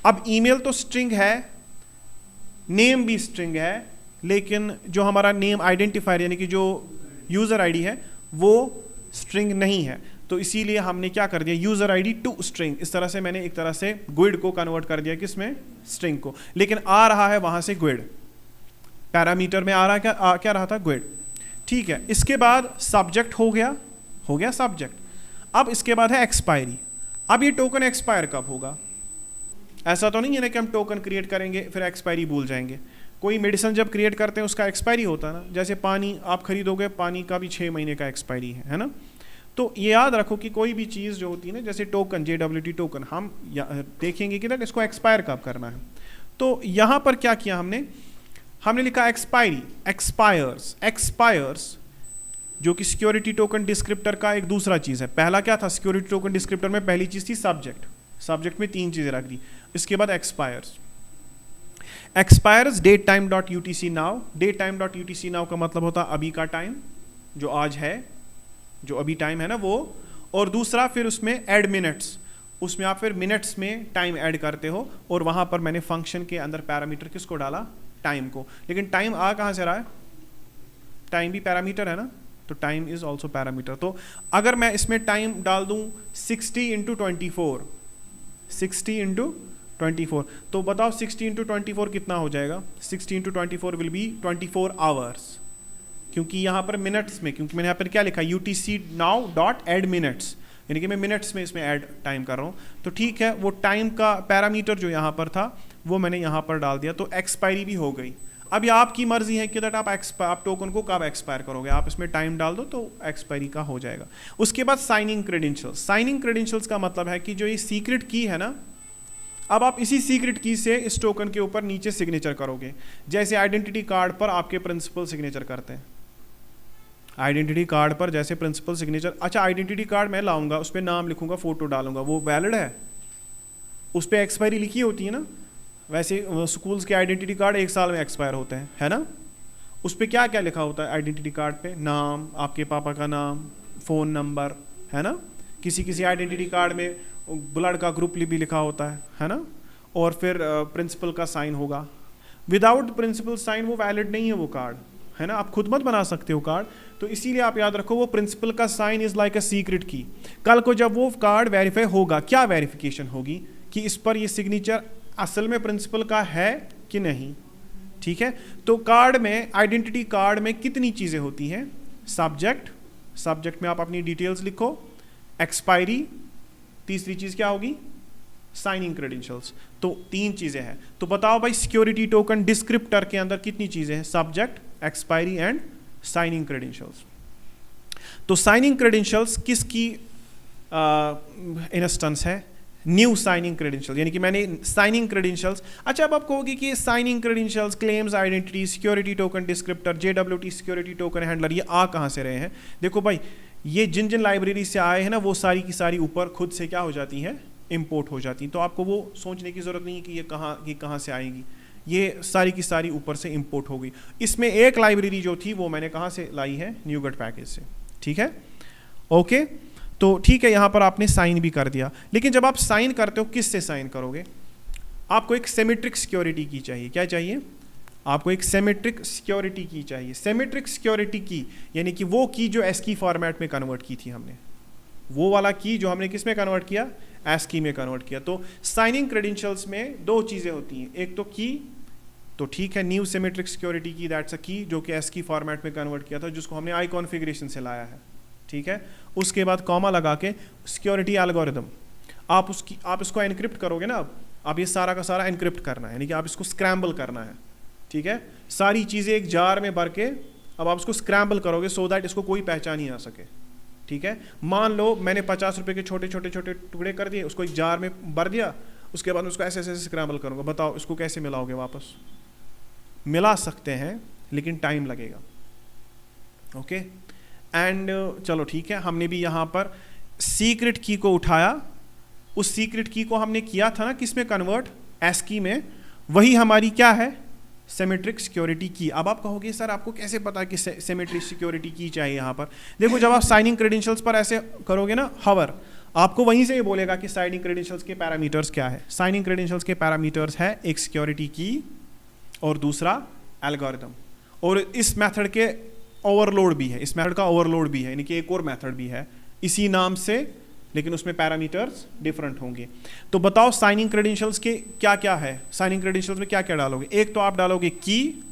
Speaker 1: अब ईमेल तो स्ट्रिंग है, नेम भी स्ट्रिंग है, लेकिन जो हमारा नेम आइडेंटिफायर यानी कि जो यूज़र आईडी है वो स्ट्रिंग नहीं है। तो इसीलिए हमने क्या कर दिया, यूज़र आईडी टू स्ट्रिंग, इस तरह से मैंने एक तरह से गुइड को कन्वर्ट कर दिया किसमें, स्ट्रिंग को, लेकिन आ रहा है वहाँ से गुइड, पैरामीटर में आ रहा है क्या रहा था, गुइड। ठीक है, इसके बाद सब्जेक्ट हो गया सब्जेक्ट। अब इसके बाद है एक्सपायरी। अब ये टोकन एक्सपायर कब होगा? ऐसा तो नहीं है ना कि हम टोकन क्रिएट करेंगे फिर एक्सपायरी भूल जाएंगे। कोई मेडिसिन जब क्रिएट करते हैं उसका एक्सपायरी होता है ना, जैसे पानी आप खरीदोगे, पानी का भी 6 महीने का एक्सपायरी है ना। तो ये याद रखो कि कोई भी चीज़ जो होती है ना, जैसे टोकन, JWT टोकन, हम देखेंगे कि इसको एक्सपायर कब करना है। तो यहाँ पर क्या किया हमने लिखा एक्सपायरी, एक्सपायर्स जो कि सिक्योरिटी टोकन डिस्क्रिप्टर का एक दूसरा चीज़ है। पहला क्या था, सिक्योरिटी टोकन डिस्क्रिप्टर में पहली चीज़ थी सब्जेक्ट में 3 चीज़ें रख दी। इसके बाद expires date time dot UTC now. Date time dot UTC now का मतलब होता है अभी का टाइम, जो आज है, जो अभी टाइम है ना वो। और दूसरा फिर उसमें ऐड मिनट्स, उसमें आप फिर मिनट्स में टाइम ऐड करते हो, और वहाँ पर मैंने फंक्शन के अंदर पैरामीटर किसको डाला, टाइम को। लेकिन टाइम आ कहाँ से रहा है, टाइम भी पैरामीटर है ना, तो टाइम इज ऑल्सो पैरामीटर। तो अगर मैं इसमें टाइम डाल दूँ 60 × 24, 60 × 24, तो बताओ 60 × 24 कितना हो जाएगा? 60 × 24 विल बी 24 आवर्स, क्योंकि यहाँ पर मिनट्स में, क्योंकि मैंने यहाँ पर क्या लिखा, UTC now dot add minutes, यानी कि मैं मिनट्स में इसमें ऐड टाइम कर रहा हूँ। तो ठीक है, वो टाइम का पैरामीटर जो यहाँ पर था वो मैंने यहाँ पर डाल दिया, तो एक्सपायरी भी हो गई। अब ये आपकी मर्जी है कि दैट आप टोकन को कब एक्सपायर करोगे, आप इसमें टाइम डाल दो तो एक्सपायरी का हो जाएगा। उसके बाद साइनिंग क्रेडेंशियल्स। साइनिंग क्रेडेंशियल्स का मतलब है कि जो ये सीक्रेट की है ना, अब आप इसी सीक्रेट की से इस टोकन के ऊपर नीचे सिग्नेचर करोगे, जैसे आइडेंटिटी कार्ड पर आपके प्रिंसिपल सिग्नेचर करते हैं। आइडेंटिटी कार्ड पर जैसे प्रिंसिपल सिग्नेचर, अच्छा आइडेंटिटी कार्ड मैं लाऊंगा, उस पर नाम लिखूंगा, फोटो डालूंगा, वो वैलिड है? उस पर एक्सपायरी लिखी होती है ना। वैसे स्कूल्स के आइडेंटिटी कार्ड 1 साल में एक्सपायर होते हैं, है ना। उस पर क्या क्या लिखा होता है आइडेंटिटी कार्ड पे? नाम, आपके पापा का नाम, फ़ोन नंबर, है ना। किसी आइडेंटिटी कार्ड में ब्लड का ग्रुप भी लिखा होता है ना। और फिर प्रिंसिपल का साइन होगा। विदाउट प्रिंसिपल साइन वो वैलिड नहीं है वो कार्ड, है ना। आप खुद मत बना सकते हो कार्ड, तो इसीलिए आप याद रखो वो प्रिंसिपल का sign is like a secret key. कल को जब वो कार्ड वेरीफाई होगा, क्या वेरिफिकेशन होगी कि इस पर ये सिग्नेचर असल में प्रिंसिपल का है कि नहीं, ठीक है। तो कार्ड में, आइडेंटिटी कार्ड में कितनी चीज़ें होती हैं? सब्जेक्ट में आप अपनी डिटेल्स लिखो, एक्सपायरी, तीसरी चीज़ क्या होगी, साइनिंग क्रेडेंशियल्स। तो 3 चीज़ें हैं। तो बताओ भाई सिक्योरिटी टोकन डिस्क्रिप्टर के अंदर कितनी चीज़ें हैं? Subject, expiry and signing credentials. तो साइनिंग क्रेडेंशियल्स किसकी इंस्टेंस है? न्यू साइनिंग क्रेडेंशियल, यानी कि मैंने साइनिंग क्रेडेंशियल्स। अच्छा, अब आप कहोगे कि signing credentials, claims identity, security token descriptor, JWT security token handler, ये आ कहाँ से रहे हैं? देखो भाई, ये जिन लाइब्रेरी से आए हैं ना, वो सारी की सारी ऊपर खुद से क्या हो जाती हैं, इंपोर्ट हो जाती हैं। तो आपको वो सोचने की ज़रूरत नहीं है कि ये कहाँ से आएगी, ये सारी की सारी ऊपर से इंपोर्ट हो गई। इसमें एक लाइब्रेरी जो थी वो मैंने कहाँ से लाई है, न्यूगेट पैकेज से, ठीक है, ओके। तो ठीक है, यहाँ पर आपने साइन भी कर दिया, लेकिन जब आप साइन करते हो किस से साइन करोगे? आपको एक सिमेट्रिक सिक्योरिटी की चाहिए। क्या चाहिए आपको? एक सिमेट्रिक सिक्योरिटी की चाहिए। सिमेट्रिक सिक्योरिटी की यानी कि वो की जो ASCII फॉर्मेट में कन्वर्ट की थी हमने, वो वाला की जो हमने किस में कन्वर्ट किया, ASCII में कन्वर्ट किया। तो साइनिंग क्रेडेंशियल्स में 2 चीज़ें होती हैं, एक तो की, तो ठीक है, न्यू सिमेट्रिक सिक्योरिटी की, दैट्स अ की जो कि ASCII फॉर्मेट में कन्वर्ट किया था, जिसको हमने आई कॉन्फ़िगरेशन से लाया है, ठीक है। उसके बाद कॉमा लगा के सिक्योरिटी एल्गोरिदम, आप इसको एनक्रिप्ट करोगे ना। अब ये सारा का सारा एनक्रिप्ट करना है, यानी कि आप इसको स्क्रैम्बल करना है, ठीक है। सारी चीज़ें एक जार में भर के अब आप इसको स्क्रैम्बल करोगे सो दैट इसको कोई पहचान ही ना सके, ठीक है। मान लो मैंने 50 रुपये के छोटे छोटे छोटे टुकड़े कर दिए, उसको एक जार में भर दिया, उसके बाद उसको ऐसे ऐसे स्क्रैम्बल करूँगा। बताओ इसको कैसे मिलाओगे वापस? मिला सकते हैं लेकिन टाइम लगेगा, ओके। एंड चलो ठीक है, हमने भी यहाँ पर सीक्रेट की को उठाया, उस सीक्रेट की को हमने किया था ना किस में कन्वर्ट, ASCII में, वही हमारी क्या है, सिमेट्रिक सिक्योरिटी की। अब आप कहोगे सर आपको कैसे पता कि सिमेट्रिक सिक्योरिटी की चाहिए यहाँ पर? देखो जब आप साइनिंग क्रेडेंशियल्स पर ऐसे करोगे ना हवर, आपको वहीं से ये बोलेगा कि साइनिंग क्रेडेंशियल्स के पैरामीटर्स क्या है। साइनिंग क्रेडेंशियल्स के पैरामीटर्स है एक सिक्योरिटी की और दूसरा एल्गोरिथम, और इस मेथड के ओवरलोड भी है, इस मेथड का ओवरलोड भी है, यानी कि एक और मेथड भी है इसी नाम से, लेकिन उसमें पैरामीटर्स डिफरेंट होंगे। तो बताओ साइनिंग क्रेडेंशियल्स के क्या क्या है, साइनिंग क्रेडेंशियल्स में क्या क्या डालोगे? एक तो आप डालोगे की,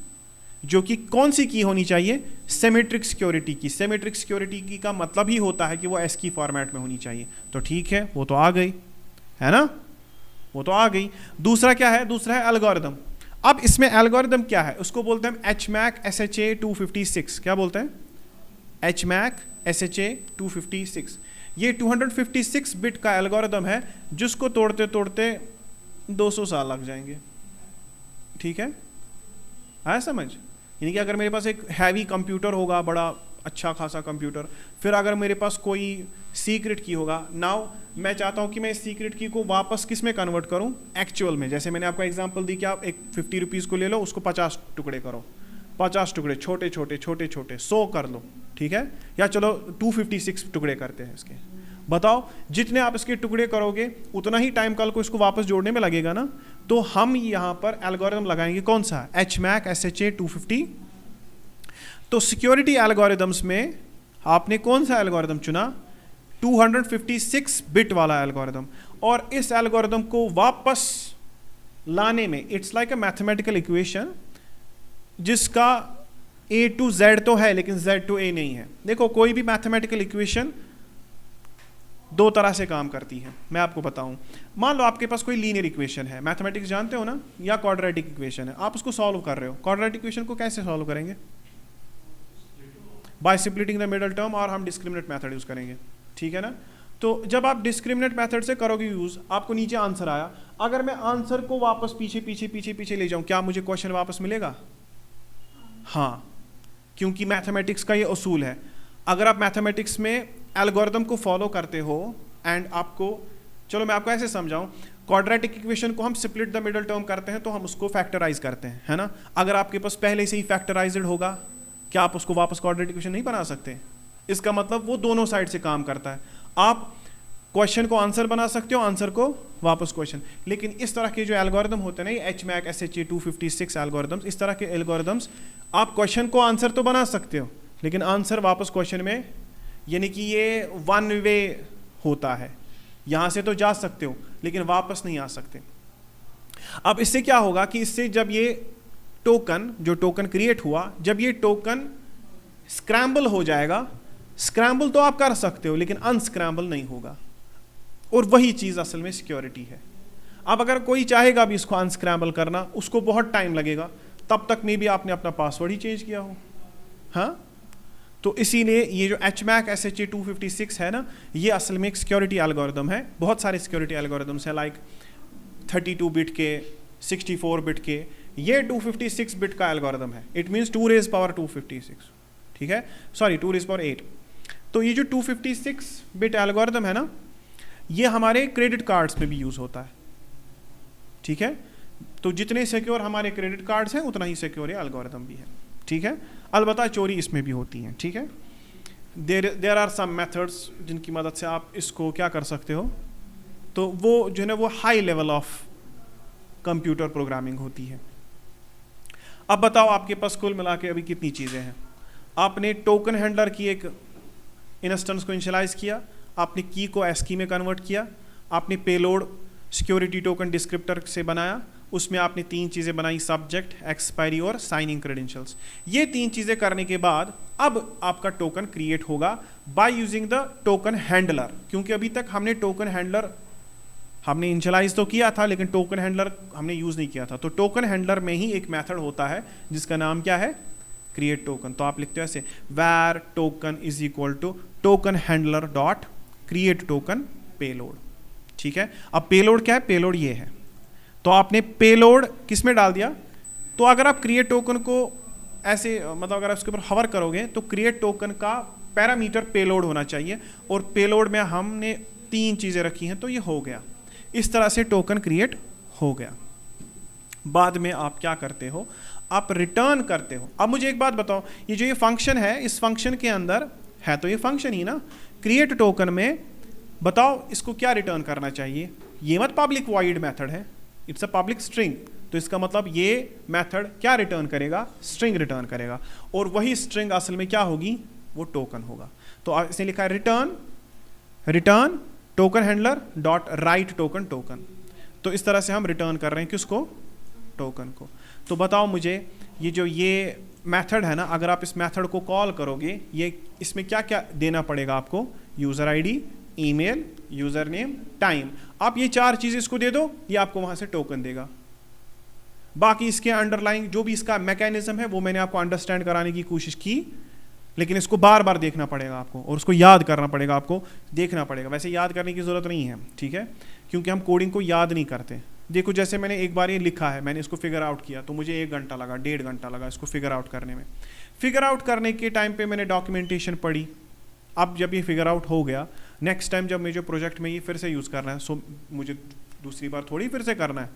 Speaker 1: जो कि कौन सी की होनी चाहिए, सिमेट्रिक सिक्योरिटी की। सिमेट्रिक सिक्योरिटी की का मतलब ही होता है कि वो ASCII फॉर्मेट में होनी चाहिए। तो ठीक है, वो तो आ गई है ना, वो तो आ गई। दूसरा क्या है, दूसरा है एल्गोरिथम। अब इसमें एल्गोरिथम क्या है, उसको बोलते हैं HMAC SHA 256। क्या बोलते हैं? HMAC SHA 256। ये 256 बिट का एल्गोरिथम है जिसको तोड़ते तोड़ते 200 साल लग जाएंगे। ठीक है, आया समझ? यानी कि अगर मेरे पास एक हैवी कंप्यूटर होगा, बड़ा अच्छा खासा कंप्यूटर, फिर अगर मेरे पास कोई सीक्रेट की होगा, नाउ मैं चाहता हूँ कि मैं इस सीक्रेट की को वापस किस में कन्वर्ट करूँ, एक्चुअल में। जैसे मैंने आपको एग्जांपल दी कि आप एक 50 रुपीज़ को ले लो, उसको 50 टुकड़े करो, 50 टुकड़े छोटे छोटे छोटे छोटे 100 कर लो, ठीक है, या चलो 256 टुकड़े करते हैं इसके। बताओ जितने आप इसके टुकड़े करोगे उतना ही टाइम कल को इसको वापस जोड़ने में लगेगा ना। तो हम यहाँ पर एल्गोरिथम लगाएंगे कौन सा, HMAC SHA 250। तो सिक्योरिटी एल्गोरिथम्स में आपने कौन सा एल्गोरिथम चुना, 256 बिट वाला एल्गोरिथम। और इस एल्गोरिथम को वापस लाने में it's like a mathematical equation जिसका A to Z तो है लेकिन Z to A नहीं है। देखो कोई भी मैथमेटिकल इक्वेशन दो तरह से काम करती है, मैं आपको बताऊं। मान लो आपके पास कोई लीनियर इक्वेशन है, मैथमेटिक्स जानते हो ना, या क्वाड्रेटिक इक्वेशन है, आप उसको सॉल्व कर रहे हो। क्वाड्रेटिक इक्वेशन को कैसे सॉल्व करेंगे? By splitting the middle term, और हम डिस्क्रिमिनेंट मेथड यूज करेंगे, ठीक है ना। तो जब आप डिस्क्रिमिनेंट मेथड से करोगे यूज, आपको नीचे आंसर आया, अगर मैं आंसर को वापस पीछे पीछे पीछे पीछे ले जाऊं, क्या मुझे क्वेश्चन वापस मिलेगा? हाँ, क्योंकि मैथमेटिक्स का ये उसूल है। अगर आप मैथमेटिक्स में एल्गोरिथम को फॉलो करते हो एंड आपको, चलो मैं आपको ऐसे समझाऊं, क्वाड्रेटिक इक्वेशन को हम स्प्लिट द मिडल टर्म करते हैं तो हम उसको फैक्टराइज करते हैं, है ना। अगर आपके पास पहले से ही फैक्टराइज्ड होगा, क्या आप उसको वापस क्वाड्रेटिक इक्वेशन नहीं बना सकते? इसका मतलब वो दोनों साइड से काम करता है। आप क्वेश्चन को आंसर बना सकते हो, आंसर को वापस क्वेश्चन। लेकिन इस तरह के जो एल्गोरिथम होते हैं ना, HMAC SHA 256 एल्गोरिथम्स, इस तरह के एल्गोरिथम्स, आप क्वेश्चन को आंसर तो बना सकते हो लेकिन आंसर वापस क्वेश्चन में, यानी कि ये वन वे होता है, यहाँ से तो जा सकते हो लेकिन वापस नहीं आ सकते। अब इससे क्या होगा कि इससे जब ये टोकन, जो टोकन क्रिएट हुआ, जब ये टोकन स्क्रैम्बल हो जाएगा, स्क्रैम्बल तो आप कर सकते हो लेकिन अनस्क्रैम्बल नहीं होगा, और वही चीज़ असल में सिक्योरिटी है। अब अगर कोई चाहेगा भी इसको अनस्क्रैम्बल करना, उसको बहुत टाइम लगेगा, तब तक में भी आपने अपना पासवर्ड ही चेंज किया हो। हाँ, तो इसीलिए ये जो HMAC SHA 256 है ना, ये असल में एक सिक्योरिटी एल्गोरिथम है। बहुत सारे सिक्योरिटी एल्गोरिथम्स हैं, लाइक 32 बिट के, 64 बिट के, ये 256 बिट का एल्गोरिथम है। इट मीन्स 2 raised power 256, ठीक है, सॉरी 2 raised power 8। तो ये जो 256 बिट एल्गोरिथम है ना, ये हमारे क्रेडिट कार्ड्स में भी यूज होता है, ठीक है। तो जितने सिक्योर हमारे क्रेडिट कार्ड्स हैं उतना ही सिक्योर ये एल्गोरिथम भी है, ठीक है। अलबत्ता चोरी इसमें भी होती है, ठीक है। देयर आर सम मेथड्स जिनकी मदद से आप इसको क्या कर सकते हो, तो वो जो है ना, वो high level of computer programming होती है। अब बताओ आपके पास कुल मिला के अभी कितनी चीज़ें हैं। आपने टोकन हैंडलर की एक इंस्टेंस को इनिशियलाइज किया, आपने की को ASCII में कन्वर्ट किया, आपने पेलोड सिक्योरिटी टोकन डिस्क्रिप्टर से बनाया, उसमें आपने 3 चीज़ें बनाई, सब्जेक्ट, एक्सपायरी और साइनिंग क्रेडेंशियल्स। ये 3 चीज़ें करने के बाद अब आपका टोकन क्रिएट होगा by using the token handler. क्योंकि अभी तक हमने टोकन हैंडलर हमने इनिशियलाइज तो किया था लेकिन टोकन हैंडलर हमने यूज़ नहीं किया था। तो टोकन हैंडलर में ही एक मेथड होता है जिसका नाम क्या है, क्रिएट टोकन। तो आप लिखते हो ऐसे, where token is equal to token handler dot create token payload, ठीक है। अब पेलोड क्या है, पेलोड ये है। तो आपने पेलोड किस में डाल दिया, तो अगर आप क्रिएट टोकन को ऐसे, मतलब अगर आप उसके ऊपर हवर करोगे तो क्रिएट टोकन का पैरामीटर पेलोड होना चाहिए, और पेलोड में हमने 3 चीज़ें रखी हैं, तो ये हो गया। इस तरह से टोकन क्रिएट हो गया। बाद में आप क्या करते हो, आप रिटर्न करते हो। अब मुझे एक बात बताओ, ये जो ये फंक्शन है, इस फंक्शन के अंदर है तो ये फंक्शन ही ना, क्रिएट टोकन में बताओ इसको क्या रिटर्न करना चाहिए। ये मत पब्लिक वॉइड मेथड है, इट्स अ पब्लिक स्ट्रिंग, तो इसका मतलब ये मेथड क्या रिटर्न करेगा, स्ट्रिंग रिटर्न करेगा, और वही स्ट्रिंग असल में क्या होगी, वो टोकन होगा। तो इसने लिखा है return token handler dot write token token. तो इस तरह से हम रिटर्न कर रहे हैं किसको, टोकन को। तो बताओ मुझे ये जो ये मेथड है ना, अगर आप इस मेथड को कॉल करोगे, ये इसमें क्या क्या देना पड़ेगा आपको, user ID, email, user name, time. आप ये 4 चीज़ इसको दे दो, ये आपको वहां से टोकन देगा। बाकी इसके अंडरलाइंग जो भी इसका मैकेनिज्म है वो मैंने आपको अंडरस्टैंड कराने की कोशिश की, लेकिन इसको बार बार देखना पड़ेगा आपको, और उसको याद करना पड़ेगा, आपको देखना पड़ेगा। वैसे याद करने की ज़रूरत नहीं है, ठीक है, क्योंकि हम कोडिंग को याद नहीं करते। देखो जैसे मैंने एक बार ये लिखा है, मैंने इसको फिगर आउट किया, तो मुझे 1 घंटा लगा, 1.5 घंटा लगा इसको फिगर आउट करने में। फिगर आउट करने के टाइम पे मैंने डॉक्यूमेंटेशन पढ़ी। अब जब ये फिगर आउट हो गया, नेक्स्ट टाइम जब मुझे प्रोजेक्ट में ये फिर से यूज़ करना है, सो मुझे दूसरी बार थोड़ी फिर से करना है,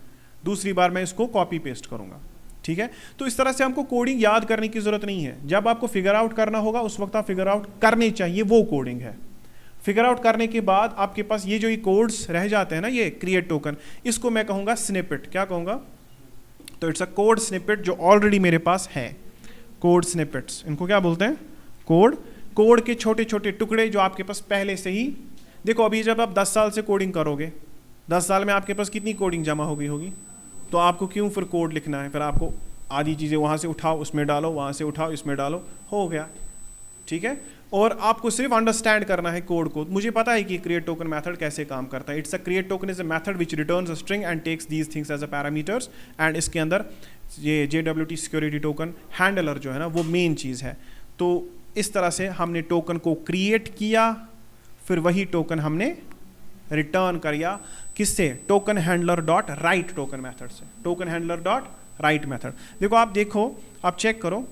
Speaker 1: दूसरी बार मैं इसको कॉपी पेस्ट करूँगा, ठीक है। तो इस तरह से हमको कोडिंग याद करने की ज़रूरत नहीं है। जब आपको फिगर आउट करना होगा उस वक्त आप फिगर आउट करने चाहिए, वो कोडिंग है। फिगर आउट करने के बाद आपके पास ये जो ये कोड्स रह जाते हैं ना, ये क्रिएट टोकन, इसको मैं कहूँगा स्निपेट। क्या कहूँगा, तो इट्स अ कोड स्निपेट जो ऑलरेडी मेरे पास है। कोड स्निपेट्स, इनको क्या बोलते हैं, कोड के छोटे छोटे टुकड़े जो आपके पास पहले से ही। देखो अभी जब आप 10 साल से कोडिंग करोगे, 10 साल में आपके पास कितनी कोडिंग जमा हो गई होगी, तो आपको क्यों फिर कोड लिखना है, फिर आपको आधी चीज़ें वहाँ से उठाओ उसमें डालो, वहाँ से उठाओ इसमें डालो, हो गया, ठीक है। और आपको सिर्फ अंडरस्टैंड करना है कोड को। मुझे पता है कि क्रिएट टोकन मेथड कैसे काम करता है। It's a create token is a method which returns a string and takes these things as a parameters, एंड इसके अंदर ये JWT सिक्योरिटी टोकन हैंडलर जो है ना, वो मेन चीज़ है। तो इस तरह से हमने टोकन को क्रिएट किया, फिर वही टोकन हमने रिटर्न किया, किससे, token handler dot write token method से, token handler dot write method. देखो आप चेक करो,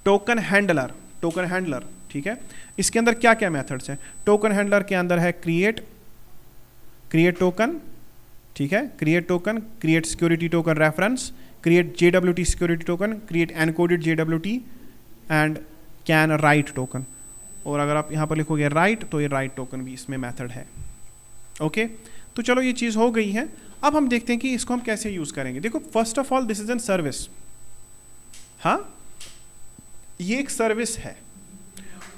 Speaker 1: टोकन हैंडलर, ठीक है, इसके अंदर क्या क्या मेथड्स हैं। टोकन हैंडलर के अंदर है क्रिएट टोकन, ठीक है, create security token reference, create JWT security token, create encoded JWT and can write token. और अगर आप यहाँ पर लिखोगे राइट, तो ये राइट टोकन भी इसमें मेथड है। ओके, तो चलो ये चीज़ हो गई है। अब हम देखते हैं कि इसको हम कैसे यूज़ करेंगे। देखो first of all this is an service, हाँ, ये एक सर्विस है,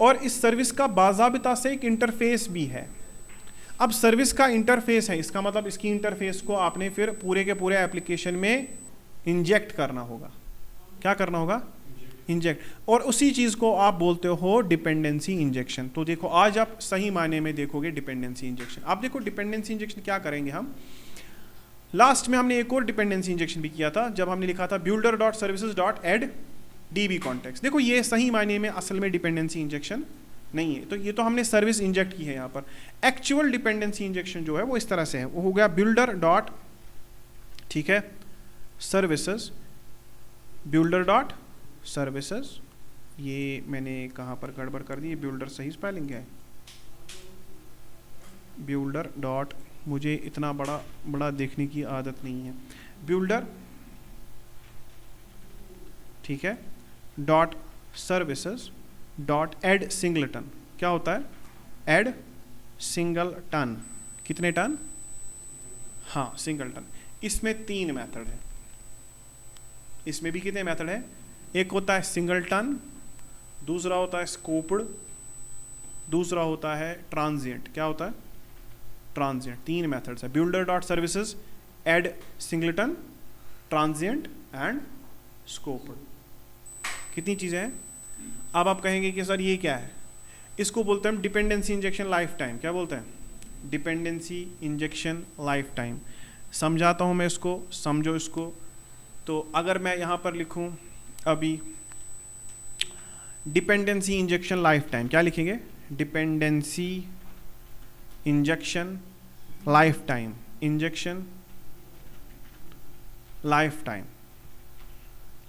Speaker 1: और इस सर्विस का बाज़ाबिता से एक इंटरफेस भी है। अब सर्विस का इंटरफेस है, इसका मतलब इसकी इंटरफेस को आपने फिर पूरे के पूरे एप्लीकेशन में इंजेक्ट करना होगा। क्या करना होगा, इंजेक्ट, और उसी चीज़ को आप बोलते हो डिपेंडेंसी इंजेक्शन। तो देखो आज आप सही मायने में देखोगे डिपेंडेंसी इंजेक्शन। आप देखो डिपेंडेंसी इंजेक्शन क्या करेंगे हम, लास्ट में हमने एक और डिपेंडेंसी इंजेक्शन भी किया था जब हमने लिखा था builder.services.add DB कॉन्टेक्स्ट। देखो ये सही मायने में असल में डिपेंडेंसी इंजेक्शन नहीं है, तो ये तो हमने सर्विस इंजेक्ट की है यहाँ पर। एक्चुअल डिपेंडेंसी इंजेक्शन जो है वो इस तरह से है, वो हो गया builder डॉट, ठीक है, सर्विसेज, builder डॉट सर्विसेज। ये मैंने कहाँ पर गड़बड़ कर दी, builder सही स्पेलिंग है, builder डॉट, मुझे इतना बड़ा देखने की आदत नहीं है, builder, ठीक है, dot services dot add singleton. क्या होता है, एड सिंगल टन, कितने टन, हाँ सिंगल टन। इसमें 3 मेथड है, इसमें भी कितने मेथड है, एक होता है सिंगल टन, दूसरा होता है स्कोप्ड, दूसरा होता है ट्रांजिएंट। क्या होता है, ट्रांजिएंट। 3 मेथड्स है, builder dot services, add singleton, transient and scoped. कितनी चीज़ें हैं। अब आप कहेंगे कि सर ये क्या है, इसको बोलते हैं डिपेंडेंसी इंजेक्शन लाइफ टाइम। क्या बोलते हैं, डिपेंडेंसी इंजेक्शन लाइफ टाइम। समझाता हूँ मैं इसको, समझो इसको। तो अगर मैं यहाँ पर लिखूँ अभी डिपेंडेंसी इंजेक्शन लाइफ टाइम, क्या लिखेंगे, dependency injection life time, injection life time,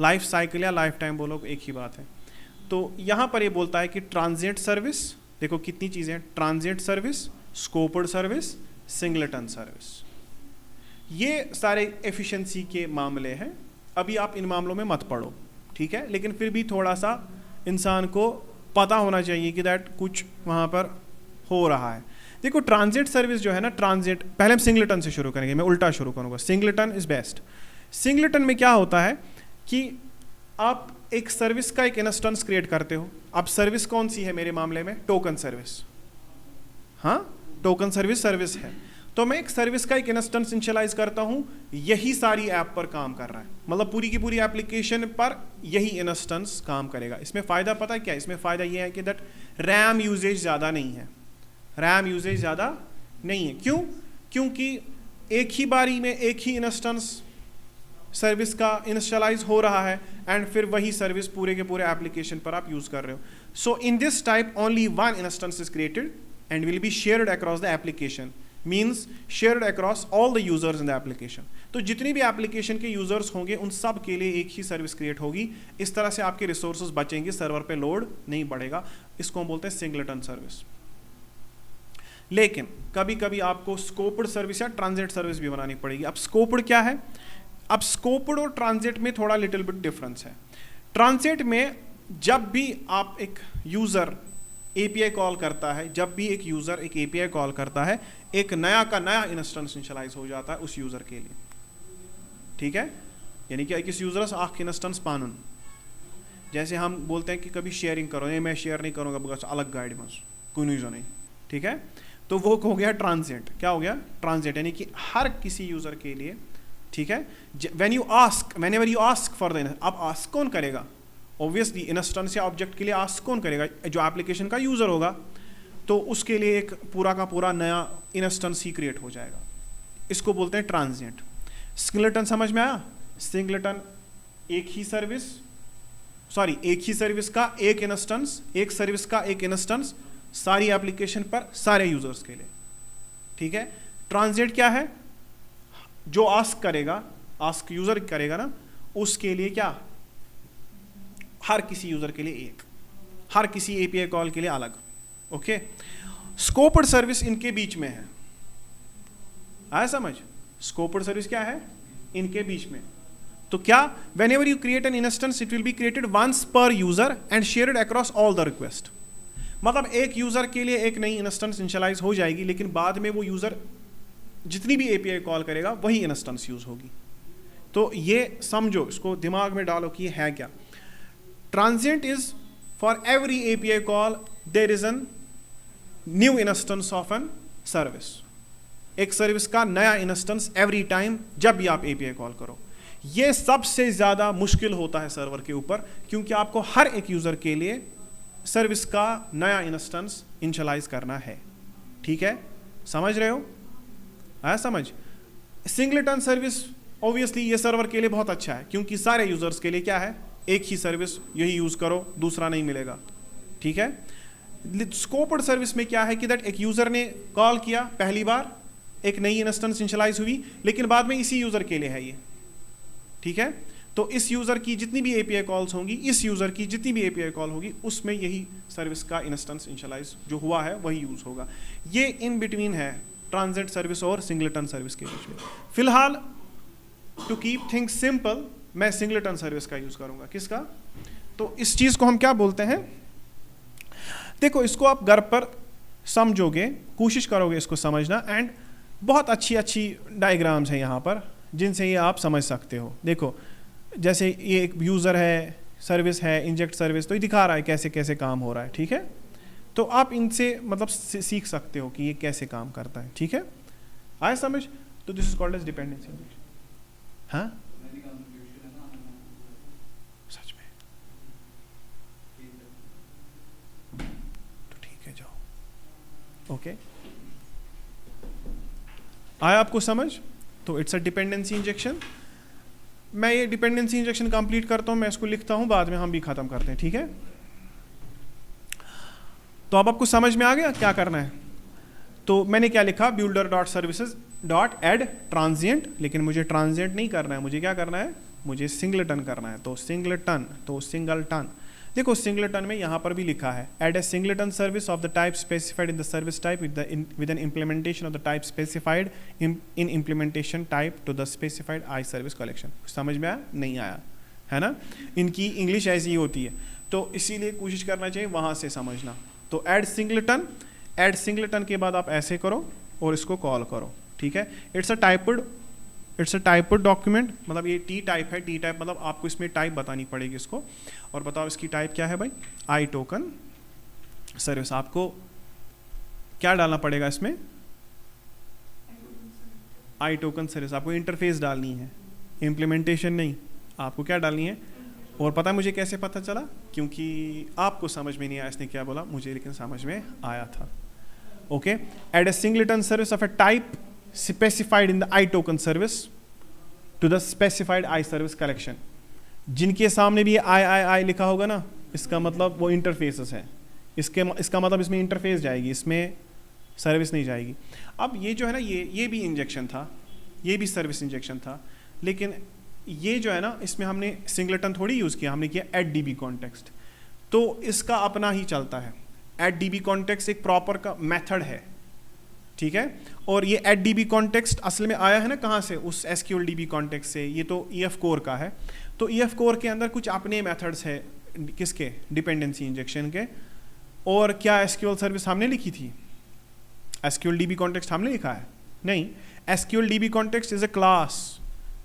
Speaker 1: life cycle या लाइफ टाइम बोलो एक ही बात है। तो यहाँ पर ये बोलता है कि ट्रांजिएंट सर्विस, देखो कितनी चीज़ें हैं, transient service, scoped service, singleton service, ये सारे एफिशिएंसी के मामले हैं। अभी आप इन मामलों में मत पढ़ो, ठीक है, लेकिन फिर भी थोड़ा सा इंसान को पता होना चाहिए कि दैट कुछ वहाँ पर हो रहा है। देखो ट्रांजिट सर्विस जो है ना, ट्रांजिट, पहले हम सिंगलेटन से शुरू करेंगे, मैं उल्टा शुरू करूँगा, सिंगलेटन इज़ बेस्ट। सिंगलेटन में क्या होता है कि आप एक सर्विस का एक इंस्टेंस क्रिएट करते हो। अब सर्विस कौन सी है मेरे मामले में, टोकन सर्विस, हाँ टोकन सर्विस है। तो मैं एक सर्विस का एक इंस्टेंस इनिशियलाइज करता हूँ, यही सारी ऐप पर काम कर रहा है, मतलब पूरी की पूरी एप्लीकेशन पर यही इंस्टेंस काम करेगा। इसमें फ़ायदा पता है क्या, इसमें फ़ायदा ये है कि दैट रैम यूजेज ज़्यादा नहीं है, रैम यूजेज ज़्यादा नहीं है। क्यों? क्योंकि एक ही बारी में एक ही इंस्टेंस सर्विस का इनिशियलाइज हो रहा है एंड फिर वही सर्विस पूरे के पूरे एप्लीकेशन पर आप यूज़ कर रहे हो। So in this type only one instance is created and will be shared across the application, means shared across all the users in the application. तो जितनी भी एप्लीकेशन के यूजर्स होंगे उन सब के लिए एक ही सर्विस क्रिएट होगी। इस तरह से आपके रिसोर्सेज बचेंगे, सर्वर पे लोड नहीं बढ़ेगा। इसको हम बोलते हैं सिंगलेटन सर्विस। लेकिन कभी कभी आपको स्कोप्ड सर्विस या ट्रांजिट सर्विस भी बनानी पड़ेगी। अब स्कोप्ड क्या है, अब स्कोप्ड और ट्रांजिट में थोड़ा लिटिल बिट डिफरेंस है। ट्रांजिट में जब भी आप एक यूजर एपीआई कॉल करता है, जब भी एक यूजर एक एपीआई कॉल करता है, एक नया का नया इंस्टेंस इनिशियलाइज हो जाता है उस यूजर के लिए, ठीक है। यानी कि किस यूजर आख इंस्टेंस पानुन, जैसे हम बोलते हैं कि कभी शेयरिंग करो, नहीं मैं शेयर नहीं करूंगा बस अलग गाइड में कोई नहीं, ठीक है। तो वो हो गया ट्रांजिट। क्या हो गया? ट्रांजिट, यानी कि हर किसी यूजर के लिए, ठीक है। When you ask, whenever you ask for the, अब आस्क कौन करेगा? ऑब्वियसली इंस्टेंस या ऑब्जेक्ट के लिए आस्क कौन करेगा? जो एप्लीकेशन का यूजर होगा। तो उसके लिए एक पूरा का पूरा नया इंस्टेंस ही क्रिएट हो जाएगा। इसको बोलते हैं ट्रांजिएंट। सिंगलेटन समझ में आया? सिंगलेटन एक ही सर्विस, सॉरी एक ही सर्विस का एक इंस्टेंस, एक सर्विस का एक इंस्टेंस सारी एप्लीकेशन पर सारे यूजर्स के लिए, ठीक है। ट्रांजिएंट क्या है? जो आस्क करेगा, आस्क यूजर करेगा ना, उसके लिए क्या, हर किसी यूजर के लिए एक, हर किसी एपीआई कॉल के लिए अलग, ओके। स्कोप्ड सर्विस इनके बीच में है, आया समझ? स्कोप्ड सर्विस क्या है? इनके बीच में। तो क्या, whenever you create an instance it will be created once per user and shared across all the request। मतलब एक यूजर के लिए एक नई इंस्टेंस इनिशियलाइज हो जाएगी, लेकिन बाद में वो यूजर जितनी भी एपीआई कॉल करेगा वही इंस्टेंस यूज होगी। तो ये समझो, इसको दिमाग में डालो कि ये है क्या। Transient is for every API call there is an new instance of an service. एक सर्विस का नया इंस्टेंस एवरी टाइम जब भी आप एपीआई कॉल करो। ये सबसे ज्यादा मुश्किल होता है सर्वर के ऊपर, क्योंकि आपको हर एक यूजर के लिए सर्विस का नया इंस्टेंस इनिशियलाइज करना है, ठीक है। समझ रहे हो? आया समझ? सिंगलेटन सर्विस ऑब्वियसली ये सर्वर के लिए बहुत अच्छा है, क्योंकि सारे यूजर्स के लिए क्या है, एक ही सर्विस, यही यूज करो, दूसरा नहीं मिलेगा, ठीक है। स्कोप्ड सर्विस में क्या है कि दैट एक यूजर ने कॉल किया पहली बार, एक नई इंस्टेंस इनिशियलाइज हुई, लेकिन बाद में इसी यूजर के लिए है ये, ठीक है। तो इस यूजर की जितनी भी एपीआई कॉल्स होंगी, इस यूजर की जितनी भी एपीआई कॉल होगी, उसमें यही सर्विस का इंस्टेंस इनिशियलाइज जो हुआ है वही यूज होगा। ये इन बिटवीन है ट्रांजिट सर्विस और सिंगलेटन सर्विस के बीच में। फिलहाल टू कीप थिंग्स सिंपल मैं सिंगलेटन सर्विस का यूज करूंगा। किसका? तो इस चीज को हम क्या बोलते हैं, देखो इसको आप घर पर समझोगे, कोशिश करोगे इसको समझना, एंड बहुत अच्छी अच्छी डायग्राम्स हैं यहाँ पर जिनसे ये आप समझ सकते हो। देखो जैसे ये एक यूज़र है, सर्विस है, इंजेक्ट सर्विस, तो ये दिखा रहा है कैसे कैसे काम हो रहा है, ठीक है। तो आप इनसे मतलब सीख सकते हो कि ये कैसे काम करता है, ठीक है। आए समझ? तो this is called as dependency. हाँ सच में? तो ठीक है, जाओ। ओके, आया आपको समझ? तो इट्स अ डिपेंडेंसी इंजेक्शन। मैं ये डिपेंडेंसी इंजेक्शन कंप्लीट करता हूं, मैं इसको लिखता हूं, बाद में हम भी खत्म करते हैं, ठीक है। तो अब आपको समझ में आ गया क्या करना है। तो मैंने क्या लिखा, builder dot services dot add transient, लेकिन मुझे ट्रांजिएंट नहीं करना है, मुझे क्या करना है, मुझे सिंगलेटन करना है। तो सिंगलेटन, तो सिंगलटन, देखो सिंगलेटन में यहाँ पर भी लिखा है add a singleton service of the type specified in the service type with an implementation of the type specified in implementation type to the specified I service collection. समझ में आया? नहीं आया है ना? इनकी इंग्लिश ऐसी ही होती है, तो इसीलिए कोशिश करना चाहिए वहाँ से समझना। तो ऐड सिंगलेटन के बाद आप ऐसे करो और इसको कॉल करो, ठीक है। इट्स अ टाइप्ड डॉक्यूमेंट, मतलब ये टी टाइप है। टी टाइप मतलब आपको इसमें टाइप बतानी पड़ेगी इसको। और बताओ इसकी टाइप क्या है भाई? आई टोकन सर्विस। आपको क्या डालना पड़ेगा इसमें? आई टोकन सर्विस। आपको इंटरफेस डालनी है, इम्प्लीमेंटेशन नहीं। आपको क्या डालनी है? और पता है मुझे कैसे पता चला? क्योंकि आपको समझ में नहीं आया इसने क्या बोला, मुझे लेकिन समझ में आया था। Okay, add a singleton service of a type specified in the I token service to the specified I service collection. जिनके सामने भी आई लिखा होगा ना, इसका मतलब वो इंटरफेसेस है। इसका मतलब इसमें इंटरफेस जाएगी, इसमें सर्विस नहीं जाएगी। अब ये जो है ना, ये भी इंजेक्शन था, ये भी सर्विस इंजेक्शन था, लेकिन ये जो है ना, इसमें हमने सिंगलेटन थोड़ी यूज़ किया, हमने किया एट डीबी कॉन्टेक्स्ट। तो इसका अपना ही चलता है। एट डीबी कॉन्टेक्स्ट एक प्रॉपर का मेथड है, ठीक है। और ये एट डीबी कॉन्टेक्स्ट असल में आया है ना कहाँ से? उस एसक्यूएल डीबी कॉन्टेक्स्ट से। ये तो ईएफ कोर का है। तो ईएफ कोर के अंदर कुछ अपने मेथड्स है, किसके? डिपेंडेंसी इंजेक्शन के। और क्या एसक्यूएल सर्विस हमने लिखी थी? एसक्यूएल डीबी कॉन्टेक्स्ट हमने लिखा है? नहीं। SQL dB context is a class,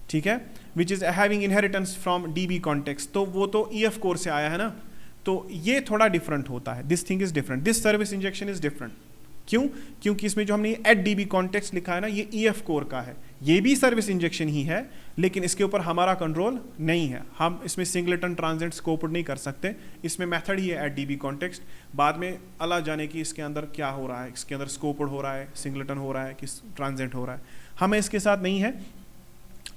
Speaker 1: ठीक है, which is having inheritance from dB context. तो वो तो ईएफ कोर से आया है ना, तो ये थोड़ा डिफरेंट होता है। This thing is different, this service injection is different. क्यों? क्योंकि इसमें जो हमने एट डीबी कॉन्टेक्स्ट लिखा है ना, ये ईएफ कोर का है। ये भी सर्विस इंजेक्शन ही है, लेकिन इसके ऊपर हमारा कंट्रोल नहीं है। हम इसमें सिंगलेटन ट्रांजिट स्कोप नहीं कर सकते। इसमें मेथड ही है एट डीबी कॉन्टेक्स्ट। बाद में अल्लाह जाने कि इसके अंदर क्या हो रहा है, इसके अंदर स्कोपड हो रहा है, सिंगलेटन हो रहा है, किस ट्रांजिट हो रहा है, हमें इसके साथ नहीं है।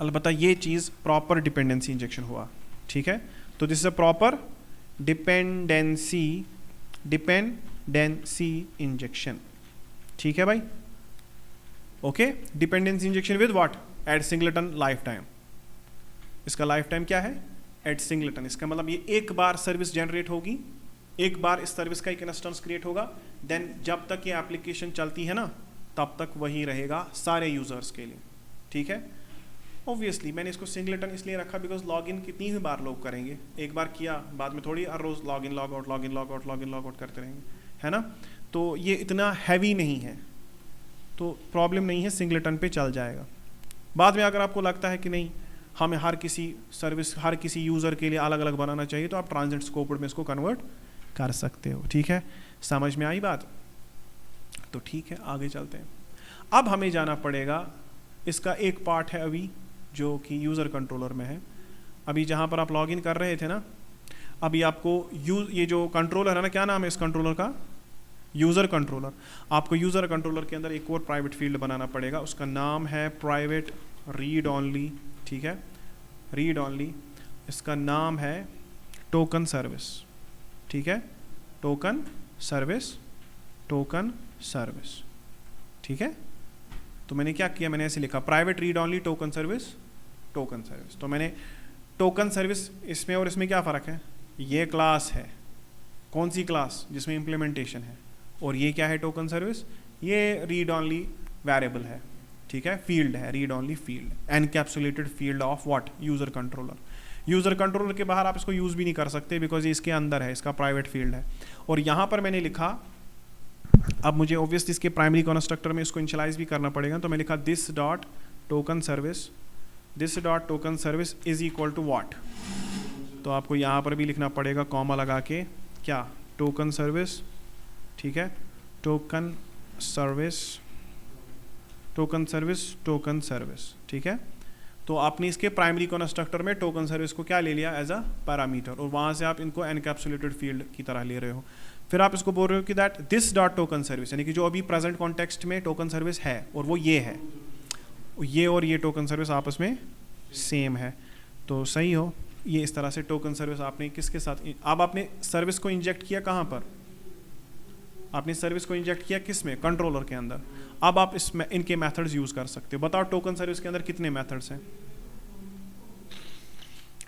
Speaker 1: अलबत्ता ये चीज़ प्रॉपर डिपेंडेंसी इंजेक्शन हुआ, ठीक है। तो this is a proper dependency injection, ठीक है भाई। Okay, dependency injection with what? At singleton lifetime. इसका लाइफ टाइम क्या है? At singleton. इसका मतलब ये एक बार सर्विस जनरेट होगी, एक बार इस सर्विस का एक इंस्टेंस क्रिएट होगा, देन जब तक ये एप्लीकेशन चलती है ना, तब तक वही रहेगा सारे यूजर्स के लिए, ठीक है। ऑब्वियसली मैंने इसको सिंगलेटन इसलिए रखा बिकॉज लॉगिन कितनी ही बार लोग करेंगे, एक बार किया बाद में थोड़ी हर रोज login log out login log out login log out करते रहेंगे, है ना। तो ये इतना हैवी नहीं है, तो प्रॉब्लम नहीं है, सिंगलेटन पे चल जाएगा। बाद में अगर आपको लगता है कि नहीं हमें हर किसी सर्विस हर किसी यूज़र के लिए अलग अलग बनाना चाहिए, तो आप ट्रांजिट स्कोप्ड में इसको कन्वर्ट कर सकते हो, ठीक है। समझ में आई बात? तो ठीक है, आगे चलते हैं। अब हमें जाना पड़ेगा, इसका एक पार्ट है अभी जो कि यूज़र कंट्रोलर में है। अभी जहाँ पर आप लॉगिन कर रहे थे ना, अभी आपको ये जो कंट्रोलर है ना, क्या नाम है इस कंट्रोलर का? User controller. आपको यूज़र कंट्रोलर के अंदर एक और प्राइवेट फील्ड बनाना पड़ेगा, उसका नाम है प्राइवेट रीड ऑनली, ठीक है, रीड ऑनली। इसका नाम है टोकन सर्विस, ठीक है, टोकन सर्विस, टोकन सर्विस, ठीक है। तो मैंने क्या किया, मैंने ऐसे लिखा private read only token service, token service. तो मैंने टोकन सर्विस, इसमें और इसमें क्या फ़र्क है? ये क्लास है, कौन सी क्लास? जिसमें इम्प्लीमेंटेशन है। और ये क्या है? Token service. ये रीड ऑनली वेरिएबल है, ठीक है, फील्ड है, read only field, encapsulated field of what? User controller. User controller के बाहर आप इसको यूज़ भी नहीं कर सकते बिकॉज ये इसके अंदर है, इसका प्राइवेट फील्ड है। और यहाँ पर मैंने लिखा, अब मुझे ऑब्वियसली इसके प्राइमरी कंस्ट्रक्टर में इसको इनिशियलाइज भी करना पड़ेगा, तो मैं लिखा this dot token service, this dot token service is equal to what? तो आपको यहाँ पर भी लिखना पड़ेगा कॉमा लगा के, क्या? टोकन सर्विस, ठीक है, token service, token service, token service, ठीक है। तो आपने इसके प्राइमरी कंस्ट्रक्टर में टोकन सर्विस को क्या ले लिया? एज अ पैरामीटर, और वहाँ से आप इनको एनकैप्सुलेटेड फील्ड की तरह ले रहे हो। फिर आप इसको बोल रहे हो कि that this dot token service, यानी कि जो अभी प्रेजेंट कॉन्टेक्स्ट में टोकन सर्विस है और वो ये है, ये और ये टोकन सर्विस आपस में सेम है, तो सही हो। ये इस तरह से टोकन सर्विस आपने किसके साथ, अब आपने सर्विस को इंजेक्ट किया कहाँ पर? आपने सर्विस को इंजेक्ट किया किस में? कंट्रोलर के अंदर। अब आप इस इनके मेथड्स यूज कर सकते हो। बताओ टोकन सर्विस के अंदर कितने मेथड्स हैं?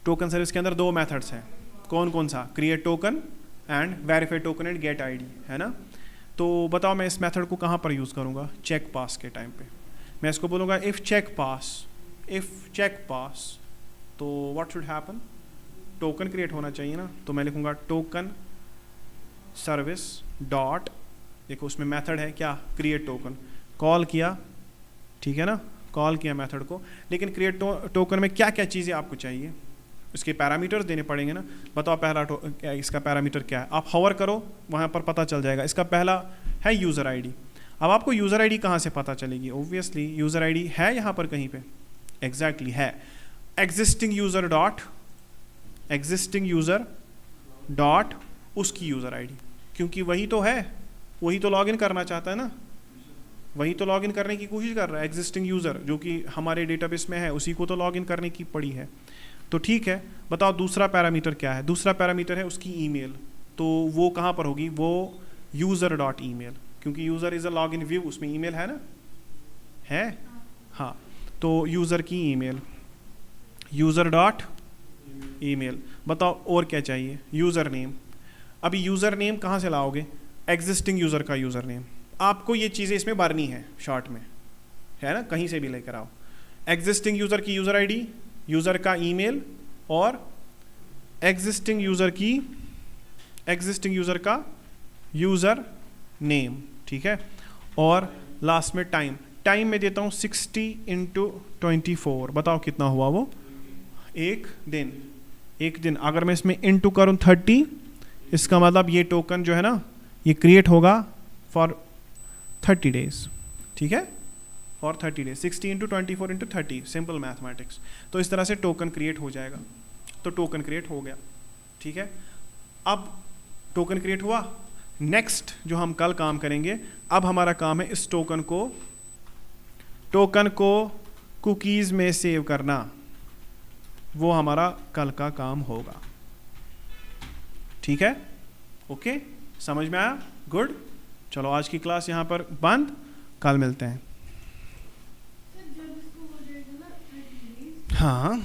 Speaker 1: टोकन सर्विस के अंदर 2 मेथड्स हैं, कौन कौन सा, create token and verify token and get ID, है ना। तो बताओ मैं इस मेथड को कहाँ पर यूज़ करूँगा, चेक पास के टाइम पे मैं इसको बोलूँगा इफ़ चेक पास, तो what should happen, token create होना चाहिए ना, तो मैं लिखूँगा टोकन सर्विस डॉट, देखो उसमें मेथड है क्या, क्रिएट टोकन, कॉल किया, ठीक है ना, कॉल किया मेथड को। लेकिन क्रिएट टोकन में क्या क्या चीज़ें आपको चाहिए, इसके पैरामीटर्स देने पड़ेंगे ना। बताओ पहला इसका पैरामीटर क्या है, आप हवर करो वहाँ पर पता चल जाएगा। इसका पहला है यूज़र आईडी। अब आपको यूज़र आईडी कहाँ से पता चलेगी, ऑब्वियसली यूज़र आईडी है यहाँ पर कहीं पे, एग्जैक्टली है एग्जिस्टिंग यूज़र डॉट उसकी यूज़र आईडी, क्योंकि वही तो है, वही तो लॉगिन करना चाहता है ना, वही तो लॉगिन करने की कोशिश कर रहा है। एग्जिस्टिंग यूज़र जो कि हमारे डेटाबेस में है, उसी को तो लॉगिन करने की पड़ी है। तो ठीक है, बताओ दूसरा पैरामीटर क्या है, दूसरा पैरामीटर है उसकी ईमेल। तो वो कहाँ पर होगी, वो यूज़र डॉट ईमेल, क्योंकि user is a login view, उसमें ईमेल है ना, है, हाँ। तो यूज़र की ईमेल, यूज़र डॉट ईमेल। बताओ और क्या चाहिए, यूज़र नेम। अभी यूज़र नेम कहाँ से लाओगे, एग्जिस्टिंग यूज़र का यूज़र नेम। आपको ये चीज़ें इसमें भरनी है शॉर्ट में, है ना, कहीं से भी लेकर आओ। एग्जिस्टिंग यूज़र की यूज़र आईडी, यूज़र का ईमेल और एग्जिस्टिंग यूज़र का यूज़र नेम, ठीक है। और लास्ट में टाइम में देता हूँ 60 × 24। बताओ कितना हुआ वो, एक दिन। अगर मैं इसमें इंटू करूँ 30, इसका मतलब ये टोकन जो है ना, ये क्रिएट होगा फॉर 30 डेज, ठीक है, फॉर 30 डेज। 60 × 24 × 30, simple mathematics. तो इस तरह से टोकन क्रिएट हो जाएगा। तो टोकन क्रिएट हो गया, ठीक है। अब टोकन क्रिएट हुआ, नेक्स्ट जो हम कल काम करेंगे, अब हमारा काम है इस टोकन को कुकीज़ में सेव करना, वो हमारा कल का काम होगा, ठीक है। ओके, समझ में आया, गुड। चलो आज की क्लास यहाँ पर बंद, कल मिलते हैं। हाँ